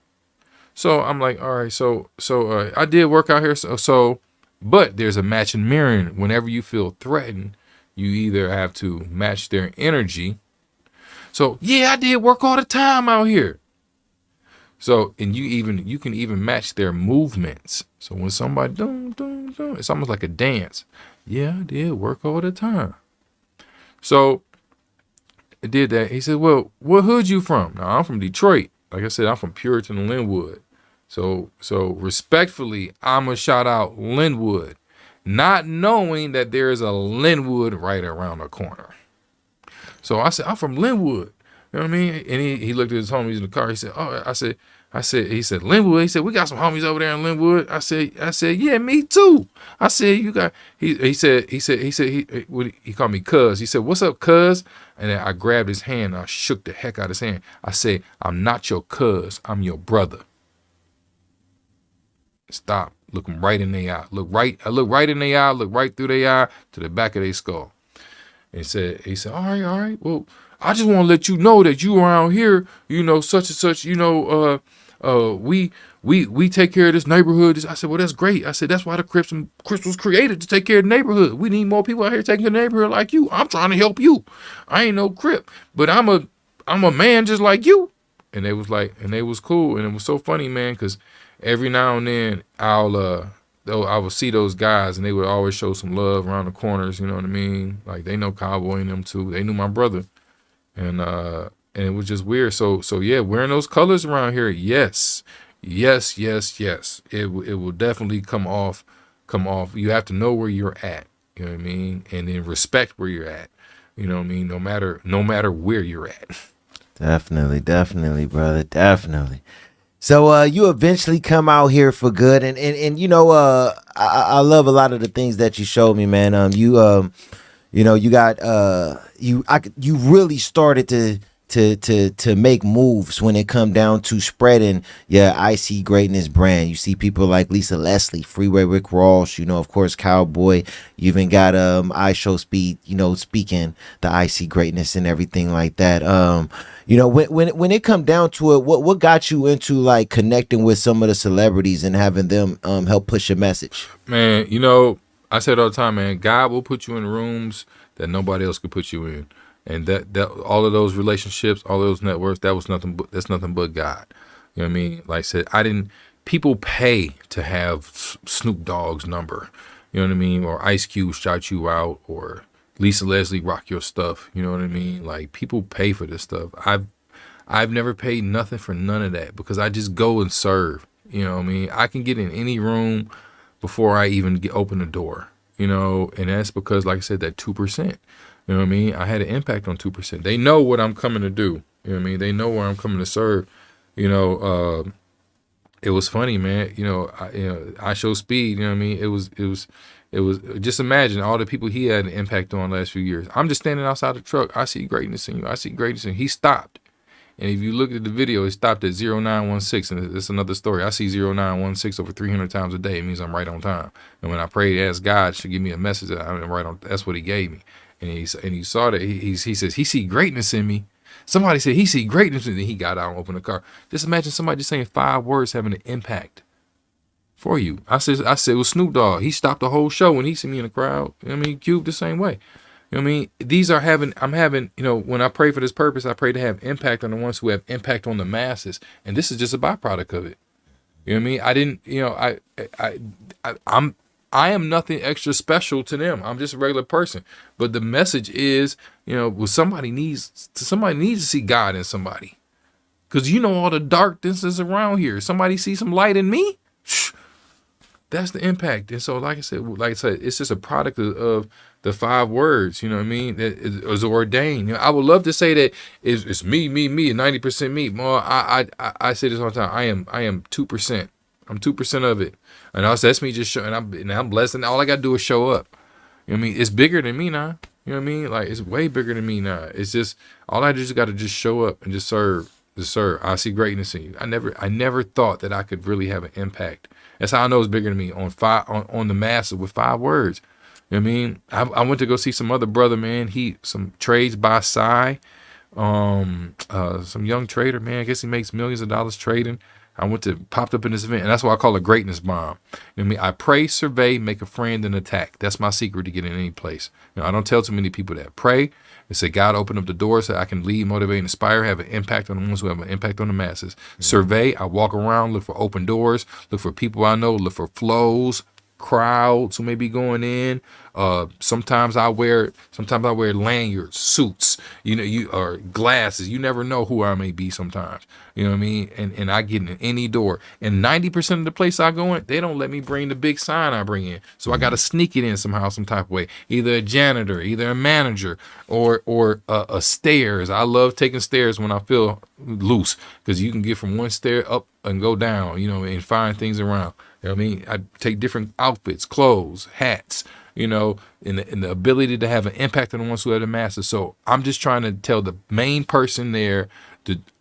So I'm like, all right, so I did work out here. But there's a matching mirroring. Whenever you feel threatened, you either have to match their energy. So yeah, I did work all the time out here. So, and you can even match their movements. So when somebody dum, it's almost like a dance. Yeah, I did work all the time. So I did that. He said, "Well, what hood you from?" Now I'm from Detroit. Like I said, I'm from Puritan Linwood. So respectfully, I'ma shout out Linwood, not knowing that there is a Linwood right around the corner. So I said, "I'm from Linwood." You know what I mean? And he looked at his homies in the car. He said, "Oh," he said, "Linwood." He said, "We got some homies over there in Linwood." I said, "Yeah, me too." I said, "You got," he said, he called me cuz. He said, "What's up, cuz?" And then I grabbed his hand and I shook the heck out of his hand. I said, "I'm not your cuz, I'm your brother." Stop. Look them right in their eye. I look right in their eye, look right through their eye to the back of their skull. And he said, all right. Well, I just want to let you know that you around here, such and such, we take care of this neighborhood. I said, well, that's great. I said, that's why the Crips was created, to take care of the neighborhood. We need more people out here taking care of the neighborhood like you. I'm trying to help you. I ain't no Crip, but I'm a man just like you. And they was cool. And it was so funny, man, because every now and then I would see those guys and they would always show some love around the corners. You know what I mean? Like, they know Cowboy and them too. They knew my brother. And it was just weird. So yeah, wearing those colors around here, yes. It will definitely come off. You have to know where you're at. You know what I mean? And then respect where you're at. You know what I mean? No matter where you're at. Definitely, brother. Definitely. So you eventually come out here for good, and I love a lot of the things that you showed me, man. You really started to make moves when it come down to spreading your I See Greatness brand. You see people like Lisa Leslie, Freeway Rick Ross, you know, of course, Cowboy. You even got I Show Speed, you know, speaking the I See Greatness and everything like that. You know, when it come down to it, what got you into like connecting with some of the celebrities and having them help push your message? Man, you know, I said all the time, man, God will put you in rooms that nobody else could put you in. And that all of those relationships, all those networks, that's nothing but God. You know what I mean? Like I said, people pay to have Snoop Dogg's number. You know what I mean? Or Ice Cube shout you out, or Lisa Leslie rock your stuff. You know what I mean? Like, people pay for this stuff. I've never paid nothing for none of that, because I just go and serve. You know what I mean? I can get in any room before I even open the door. You know, and that's because, like I said, that 2%. You know what I mean? I had an impact on 2%. They know what I'm coming to do. You know what I mean? They know where I'm coming to serve. You know, it was funny, man. I Show Speed. You know what I mean? It was. Just imagine all the people he had an impact on the last few years. I'm just standing outside the truck. I see greatness in you. I see greatness in you. He stopped. And if you look at the video, it stopped at 0916. And it's another story. I see 0916 over 300 times a day. It means I'm right on time. And when I prayed, asked God to give me a message that I'm right on, that's what he gave me. And he saw that. He says, he see greatness in me. Somebody said, he see greatness in me. He got out and opened the car. Just imagine somebody just saying 5 words having an impact for you. I said, it was Snoop Dogg. He stopped the whole show when he see me in the crowd. You know what I mean? Cube the same way. You know what I mean? I'm having, you know, when I pray for this purpose, I pray to have impact on the ones who have impact on the masses. And this is just a byproduct of it. You know what I mean? I didn't, you know, I am nothing extra special to them. I'm just a regular person. But the message is, you know, well, somebody needs to see God in somebody. Because you know all the darkness is around here. Somebody see some light in me? That's the impact. And so, like I said, it's just a product of the 5 words, you know what I mean, that is ordained. You know, I would love to say that it's me, 90% me. More, I say this all the time. I am 2%. I'm 2% of it. And also, that's me just showing. I'm blessed, and all I got to do is show up. You know what I mean? It's bigger than me now. You know what I mean? Like, it's way bigger than me now. It's just, all I just got to just show up and just serve. I see greatness in you. I never thought that I could really have an impact. That's how I know it's bigger than me, on the masses with 5 words. You know what I mean? I went to go see some other brother, man. Some trades by Psy, some young trader, man. I guess he makes millions of dollars trading. Popped up in this event, and that's why I call it greatness bomb. You know what I mean? I pray, survey, make a friend, and attack. That's my secret to get in any place. You know, I don't tell too many people that. Pray and say, God, open up the doors so I can lead, motivate, and inspire, have an impact on the ones who have an impact on the masses. Mm-hmm. Survey, I walk around, look for open doors, look for people I know, look for flows, crowds who may be going in. Sometimes I wear lanyards, suits, or glasses. You never know who I may be sometimes. You know what I mean? And I get in any door. And 90% of the place I go in, they don't let me bring the big sign I bring in. So I got to sneak it in somehow, some type of way. Either a janitor, either a manager, or a stairs. I love taking stairs when I feel loose, because you can get from one stair up and go down, and find things around. You know what I mean? I take different outfits, clothes, hats, and the ability to have an impact on the ones who have the masses. So I'm just trying to tell the main person there,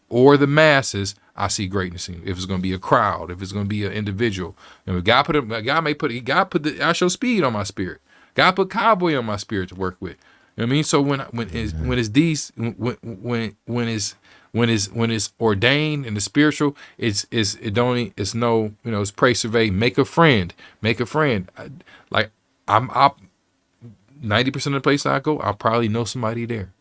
or the masses, I see greatness in you. If it's going to be a crowd, if it's going to be an individual, God put the I Show Speed on my spirit. God put Cowboy on my spirit to work with. You know what I mean? So when it's ordained in the spiritual, it's pray, survey, make a friend. I'm 90% of the place I go, I'll probably know somebody there.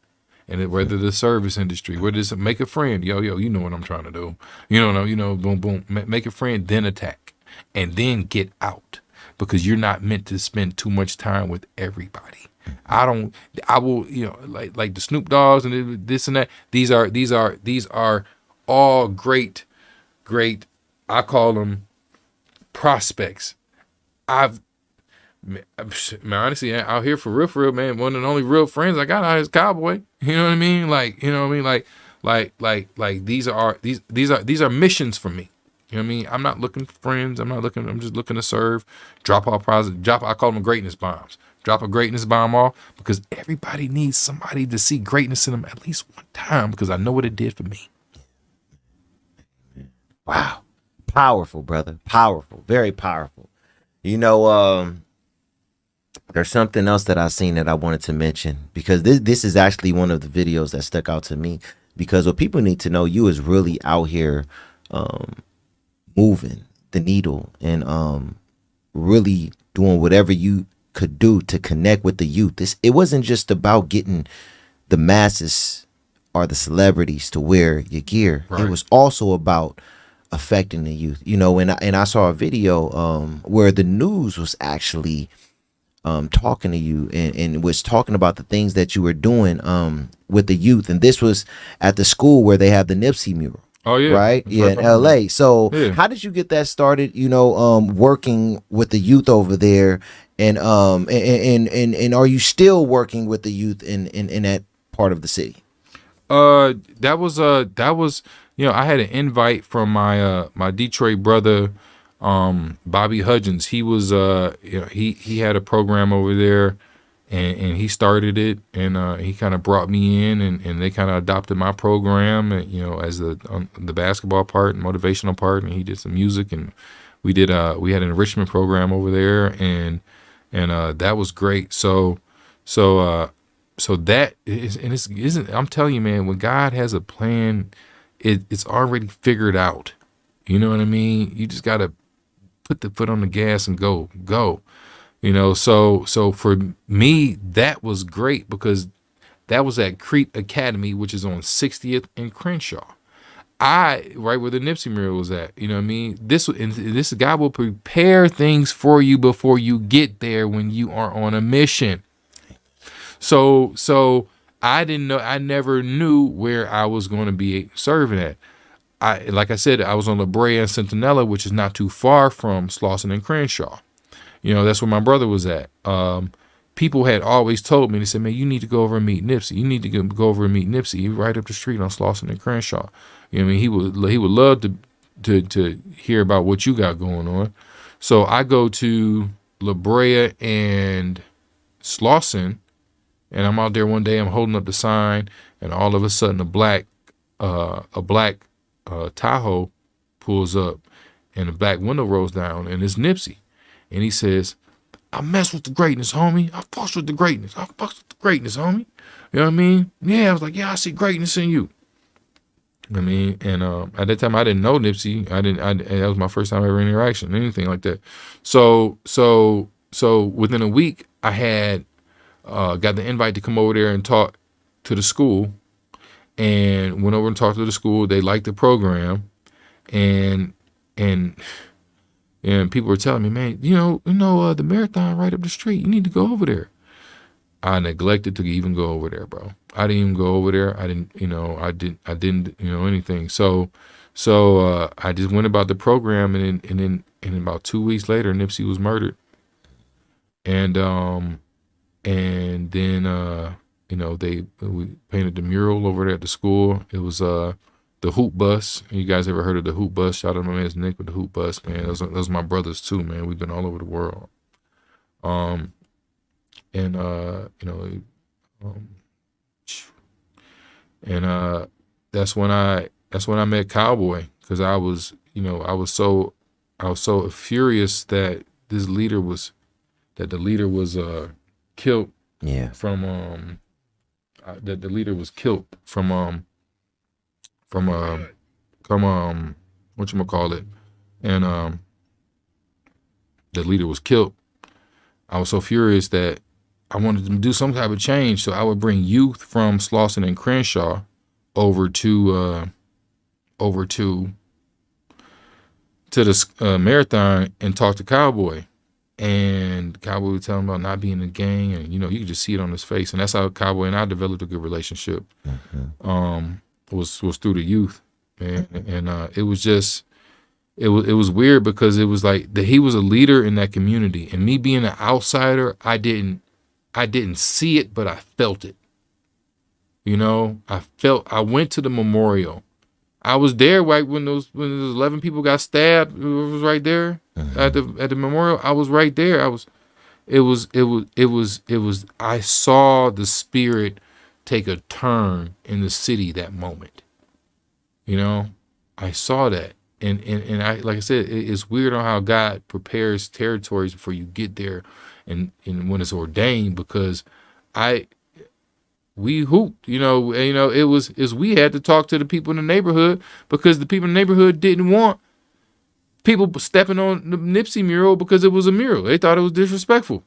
And whether the service industry, whether it's make a friend, yo, you know what I'm trying to do. Boom, boom, make a friend, then attack, and then get out, because you're not meant to spend too much time with everybody. I will, like the Snoop Dogs and this and that. These are all great, I call them prospects. Honestly, out here for real, man, one of the only real friends I got out is Cowboy. You know what I mean? Like these are missions for me. You know what I mean? I'm not looking for friends. I'm just looking to serve, I call them greatness bombs. drop a greatness bomb off, because everybody needs somebody to see greatness in them at least one time, because I know what it did for me. Wow. Powerful, brother. Powerful. Very powerful. There's something else that I seen that I wanted to mention, because this is actually one of the videos that stuck out to me, because what people need to know, you is really out here moving the needle and really doing whatever you could do to connect with the youth. It wasn't just about getting the masses or the celebrities to wear your gear. Right. It was also about affecting the youth. And I saw a video where the news was actually talking to you and was talking about the things that you were doing with the youth. And this was at the school where they have the Nipsey mural. Oh yeah. Right? That's in LA. So how did you get that started, working with the youth over there? And are you still working with the youth in that part of the city? That was I had an invite from my Detroit brother, Bobby Hudgens. He was he had a program over there, and he started it, and he kind of brought me in, and they kind of adopted my program, as the basketball part and motivational part, and he did some music, and we had an enrichment program over there, and that was great. So that is, and isn't, I'm telling you, man, when God has a plan, it's already figured out. You know what I mean? You just gotta put the foot on the gas and go. So for me, that was great, because that was at Crete Academy, which is on 60th and Crenshaw. Right where the Nipsey mural was at. You know what I mean? This God will prepare things for you before you get there when you are on a mission. So I didn't know. I never knew where I was going to be serving at. Like I said, I was on La Brea and Centinela, which is not too far from Slauson and Crenshaw. That's where my brother was at. People had always told me, they said, man, you need to go over and meet Nipsey. You need to go over and meet Nipsey. He's right up the street on Slauson and Crenshaw. You know what I mean? He would love to hear about what you got going on. So I go to La Brea and Slauson, and I'm out there one day, I'm holding up the sign, and all of a sudden a black Tahoe pulls up, and the back window rolls down, and it's Nipsey. And he says, I mess with the greatness, homie. I fucks with the greatness. Homie. You know what I mean? Yeah, I was like, yeah, I see greatness in you. I mean, and at that time I didn't know Nipsey. That was my first time ever interaction, anything like that. So within a week, I had got the invite to come over there and talk to the school, and went over and talked to the school. They liked the program, and people were telling me, man, the marathon right up the street. You need to go over there. I neglected to even go over there, bro. I didn't even go over there. I didn't anything. So I just went about the program, and then about 2 weeks later, Nipsey was murdered. And then we painted the mural over there at the school. It was the Hoop Bus. You guys ever heard of the Hoop Bus? Shout out to my man's Nick with the Hoop Bus, man. Those are my brothers too, man. We've been all over the world. That's when I met Cowboy, because I was so furious that the leader was killed. Yeah. From that the leader was killed from whatchamacallit, and the leader was killed. I was so furious that I wanted to do some type of change, so I would bring youth from Slauson and Crenshaw over to the marathon and talk to Cowboy. And Cowboy would tell him about not being in a gang, and you could just see it on his face. And that's how Cowboy and I developed a good relationship. Mm-hmm. Was through the youth, man. And it was just it was weird, because it was like that he was a leader in that community, and me being an outsider, I didn't see it, but I felt it. I went to the memorial. I was there right when those 11 people got stabbed. It was right there. Mm-hmm. at the memorial. I was right there. I saw the spirit take a turn in the city that moment. You know, I saw that. And I, like I said, it's weird on how God prepares territories before you get there and when it's ordained, because we hooped, we had to talk to the people in the neighborhood, because the people in the neighborhood didn't want people stepping on the Nipsey mural because it was a mural. They thought it was disrespectful.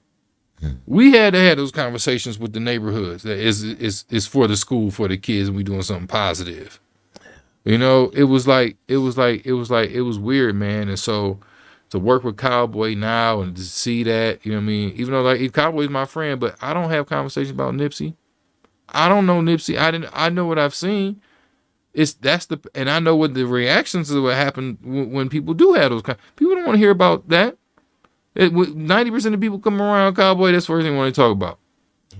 We had to have those conversations with the neighborhoods. That is for the school, for the kids, and we doing something positive. It was weird, man. And so to work with Cowboy now and to see that, even though like Cowboy's my friend, but I don't have conversations about Nipsey. I don't know Nipsey. I know what I've seen. And I know what the reactions to what happened when people do have those people don't want to hear about that. 90% of people come around Cowboy, that's the first thing they want to talk about. Yeah.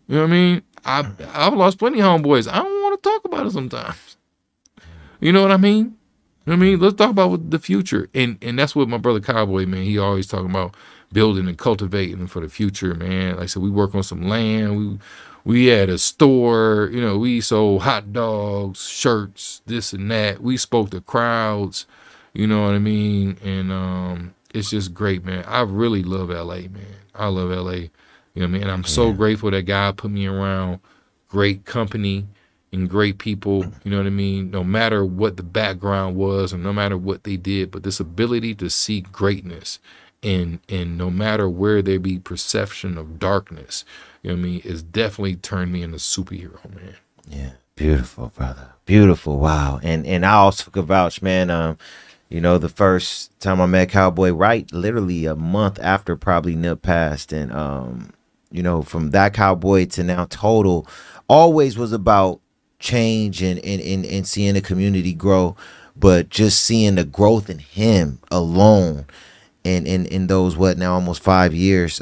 You know what I mean? I've lost plenty of homeboys. I don't want to talk about it sometimes. You know what I mean? Let's talk about the future. And that's what my brother Cowboy, man, he always talking about building and cultivating for the future, man. Like I said, we work on some land. We had a store, we sold hot dogs, shirts, this and that. We spoke to crowds, you know what I mean? And it's just great, man. I really love LA, man. I love LA. You know what I mean? And I'm so grateful that God put me around great company and great people, you know what I mean? No matter what the background was and no matter what they did, but this ability to see greatness and no matter where there be perception of darkness, you know what I mean, it's definitely turned me into a superhero, man. Yeah. Beautiful, brother. Beautiful. Wow. And I also could vouch, man, the first time I met Cowboy, right, literally a month after probably Nip passed. And, from that Cowboy to now Total always was about change and seeing the community grow, but just seeing the growth in him alone and in those, almost 5 years,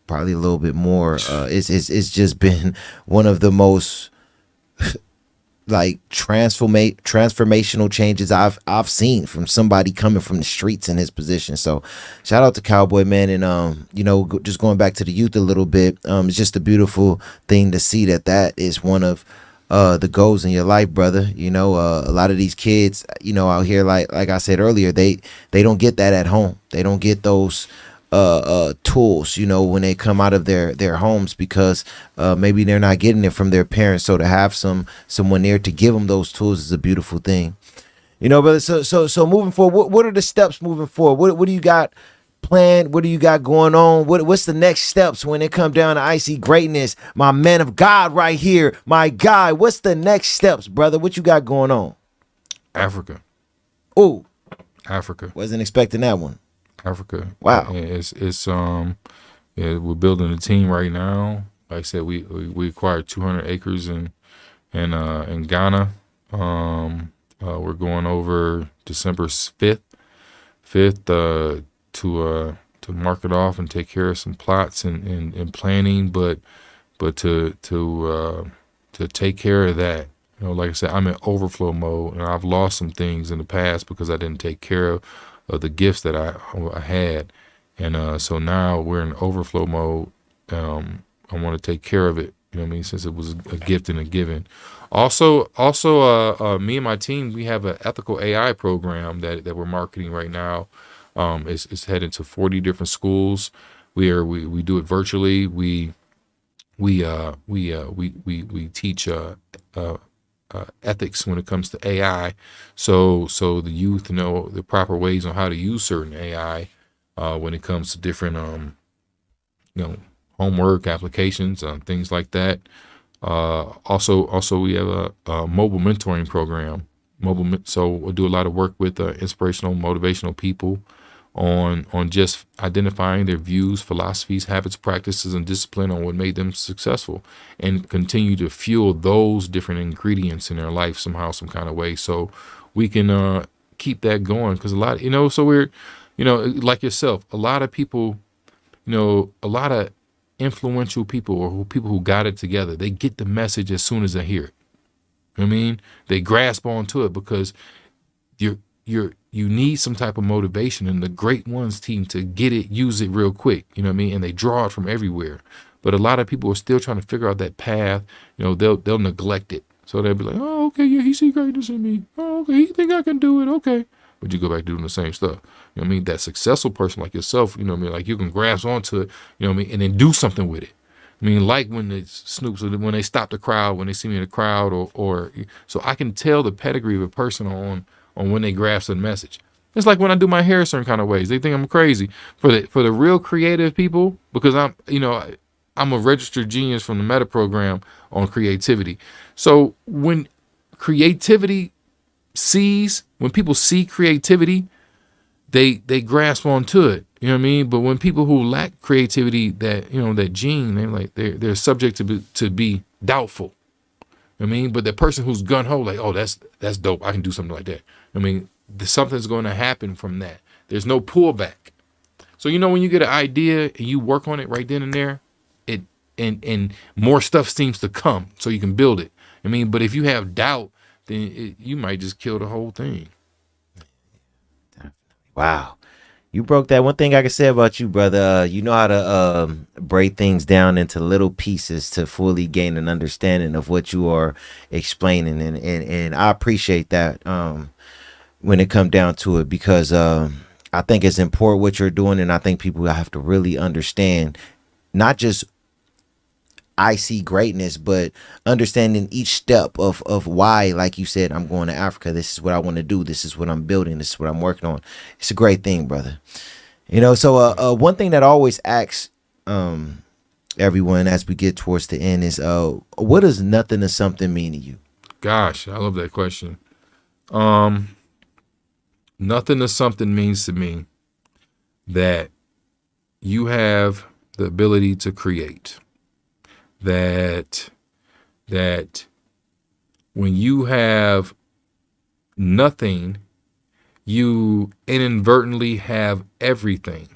probably a little bit more. It's just been one of the most like transformational changes I've seen from somebody coming from the streets in his position. So shout out to Cowboy, man. And just going back to the youth a little bit, it's just a beautiful thing to see that is one of the goals in your life, brother. A lot of these kids, out here, like I said earlier, they don't get that at home. They don't get those tools, when they come out of their homes, because maybe they're not getting it from their parents. So to have someone there to give them those tools is a beautiful thing, brother. So moving forward, what are the steps moving forward? What do you got planned? What do you got going on? What's the next steps when it come down to Icy Greatness? My man of God right here, my guy. What's the next steps, brother? What you got going on? Africa. Ooh, Africa. Wasn't expecting that one. Africa. Wow. It's we're building a team right now. Like I said, we acquired 200 acres in Ghana. We're going over December 5th to mark it off and take care of some plots and planning, but to take care of that. Like I said, I'm in overflow mode, and I've lost some things in the past because I didn't take care of the gifts that I had. And so now we're in overflow mode. I want to take care of it, since it was a gift and a given. Also, me and my team, we have an ethical AI program that we're marketing right now. It's headed to 40 different schools. We do it virtually. We teach ethics when it comes to AI, so the youth know the proper ways on how to use certain AI when it comes to different homework applications, things like that. Also we have a mobile mentoring program. So we'll do a lot of work with inspirational, motivational people on just identifying their views, philosophies, habits, practices, and discipline on what made them successful, and continue to fuel those different ingredients in their life somehow, some kind of way, so we can keep that going. Because a lot, so we're, like yourself, a lot of people, a lot of influential people, or people who got it together, they get the message as soon as they hear it. They grasp onto it because you need some type of motivation, and the great ones team to get it, use it real quick. You know what I mean? And they draw it from everywhere. But a lot of people are still trying to figure out that path. You know, they'll neglect it. So they'll be like, oh, okay, yeah, he see greatness in me. Oh, okay, he think I can do it. Okay. But you go back doing the same stuff. You know what I mean? That successful person like yourself, you know what I mean? Like you can grasp onto it, you know what I mean? And then do something with it. I mean, like when the Snoops, when they stop the crowd, when they see me in the crowd, or so I can tell the pedigree of a person on when they grasp the message. It's like when I do my hair certain kind of ways. They think I'm crazy. For the real creative people, because I'm a registered genius from the Meta program on creativity. So when people see creativity, they grasp onto it. You know what I mean? But when people who lack creativity, that gene, they're subject to be doubtful. You know what I mean? But the person who's gun ho, like, oh, that's dope. I can do something like that. I mean, something's going to happen from that. There's no pullback. So when you get an idea and you work on it right then and there, and more stuff seems to come, so you can build it. I mean, but if you have doubt, then you might just kill the whole thing. Wow. You broke that. One thing I can say about you, brother, you know how to break things down into little pieces to fully gain an understanding of what you are explaining. And I appreciate that when it comes down to it, because I think it's important what you're doing. And I think people have to really understand, not just I see greatness, but understanding each step of why, like you said, I'm going to Africa. This is what I want to do. This is what I'm building. This is what I'm working on. It's a great thing, brother. So one thing that I always asks everyone as we get towards the end is, what does nothing or something mean to you? Gosh, I love that question. Nothing or something means to me that you have the ability to create. That when you have nothing, you inadvertently have everything.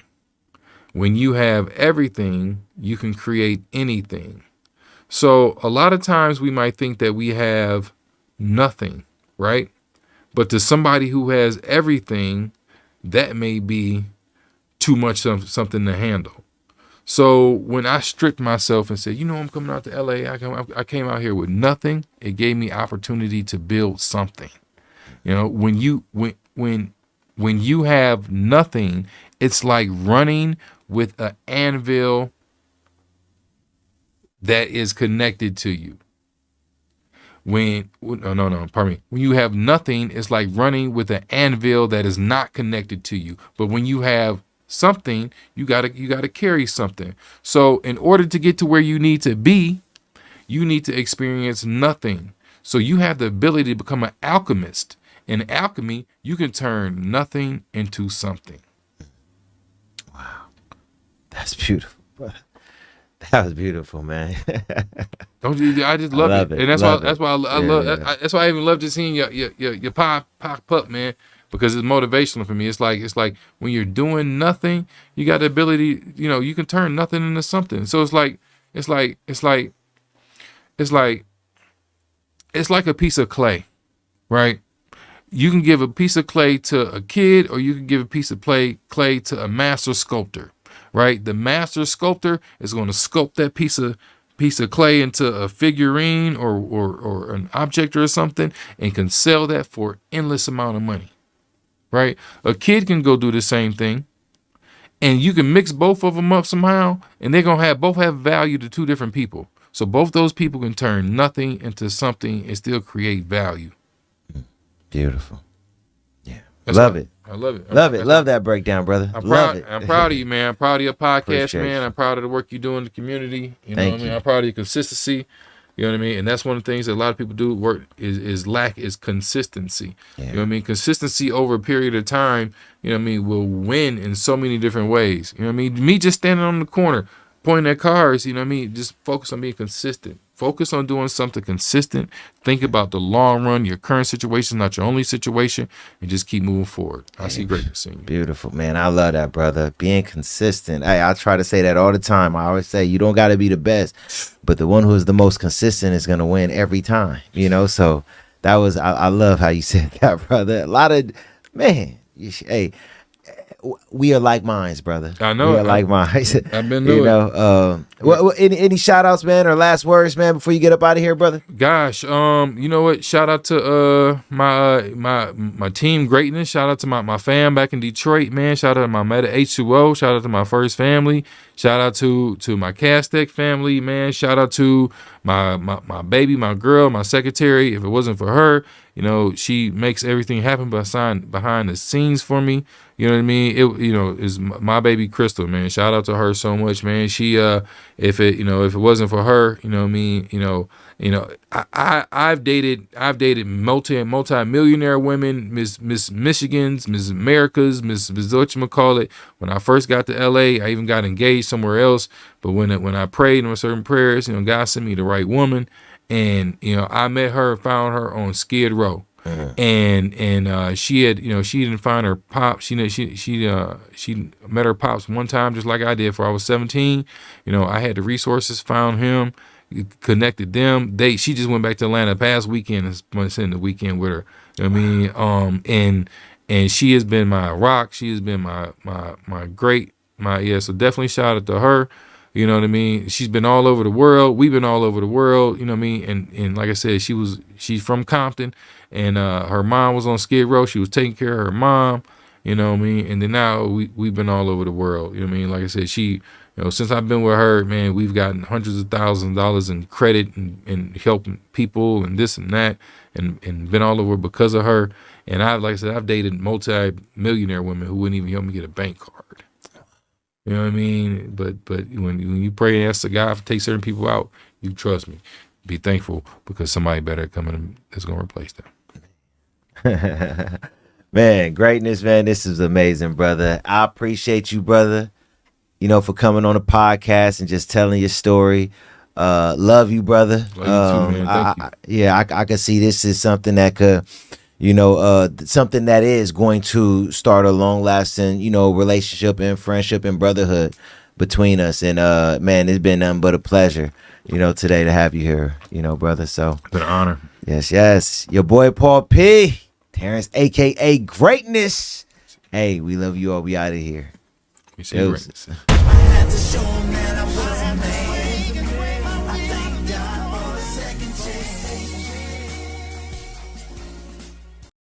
When you have everything, you can create anything. So a lot of times we might think that we have nothing, right? But to somebody who has everything, that may be too much of something to handle. So when I stripped myself and said, I'm coming out to LA, I came out here with nothing. It gave me opportunity to build something. When you have nothing, it's like running with an anvil that is connected to you. When you have nothing, it's like running with an anvil that is not connected to you. But when you have something, you gotta carry something. So in order to get to where you need to be, you need to experience nothing. So you have the ability to become an alchemist. In alchemy, you can turn nothing into something. Wow, that's beautiful, brother. That was beautiful, man. Don't you? I just love it. And that's why I love. That's why I even love just seeing your pop up, man. Because it's motivational for me. It's like when you're doing nothing, you got the ability, you can turn nothing into something. So it's like a piece of clay, right? You can give a piece of clay to a kid, or you can give a piece of clay to a master sculptor, right? The master sculptor is going to sculpt that piece of clay into a figurine or an object or something, and can sell that for an endless amount of money. Right? A kid can go do the same thing, and you can mix both of them up somehow, and they're going to both have value to two different people. So both those people can turn nothing into something and still create value. Beautiful. Yeah. Love it. I love it. Love that breakdown, brother. I'm Love proud of you, man. I'm proud of your podcast, Appreciate man. you. I'm proud of the work you do in the community. Thank you. I'm proud of your consistency. You know what I mean? And that's one of the things that a lot of people do lack consistency. Yeah. You know what I mean? Consistency over a period of time, will win in so many different ways. You know what I mean? Me just standing on the corner, pointing at cars, just focus on being consistent. Focus on doing something consistent. Think about the long run. Your current situation is not your only situation, and just keep moving forward. I see greatness in you. Beautiful, man. I love that, brother. Being consistent. I try to say that all the time. I always say you don't got to be the best, but the one who is the most consistent is going to win every time. So that was, I love how you said that, brother. A lot of, man, Hey, we are like minds, brother. I know. We are like minds. I've been you doing know. Any shout outs, man, or last words, man, before you get up out of here, brother? Gosh, you know what? Shout out to my team greatness. Shout out to my fam back in Detroit, man. Shout out to my Meta H2O. Shout out to my first family. Shout out to my Castec family, man. Shout out to my baby, my girl, my secretary. If it wasn't for her, you know, she makes everything happen behind the scenes for me. You know what I mean? It is my baby Crystal, man. Shout out to her so much, man. She if it wasn't for her, you know what I mean, I've dated multi-millionaire women, Miss Michigans, Miss Americas, Miss whatchamacallit. When I first got to LA, I even got engaged somewhere else. But when I prayed in certain prayers, you know, God sent me the right woman, and you know, I met her, found her on Skid Row. And she didn't find her pop. She met her pops one time, just like I did. For I was 17. You know, I had the resources, found him, connected them. She just went back to Atlanta past weekend and spent the weekend with her. You know what I mean? And she has been my rock. She has been my so definitely shout out to her. You know what I mean? She's been all over the world. We've been all over the world. You know what I mean? And like I said, she's from Compton, and her mom was on Skid Row. She was taking care of her mom. You know what I mean? And then now we've been all over the world. You know what I mean? Like I said, since I've been with her, man, we've gotten hundreds of thousands of dollars in credit and helping people and this and that, and been all over because of her. And I've dated multi-millionaire women who wouldn't even help me get a bank card. You know what I mean? But when you pray and ask the God to take certain people out, you trust me. Be thankful, because somebody better coming that's going to replace them. Man, greatness, man. This is amazing, brother. I appreciate you, brother, you know, for coming on the podcast and just telling your story. Love you, brother. Love you too, man. Thank you. I can see this is something that could, you know, something that is going to start a long-lasting, you know, relationship and friendship and brotherhood between us. And man, it's been nothing but a pleasure, you know, today to have you here, you know, brother. So it's been an honor. Yes. Your boy Paul P, Terrence, aka Greatness. Hey, we love you all. We out of here. We see you. I had to show 'em that I wasn't made.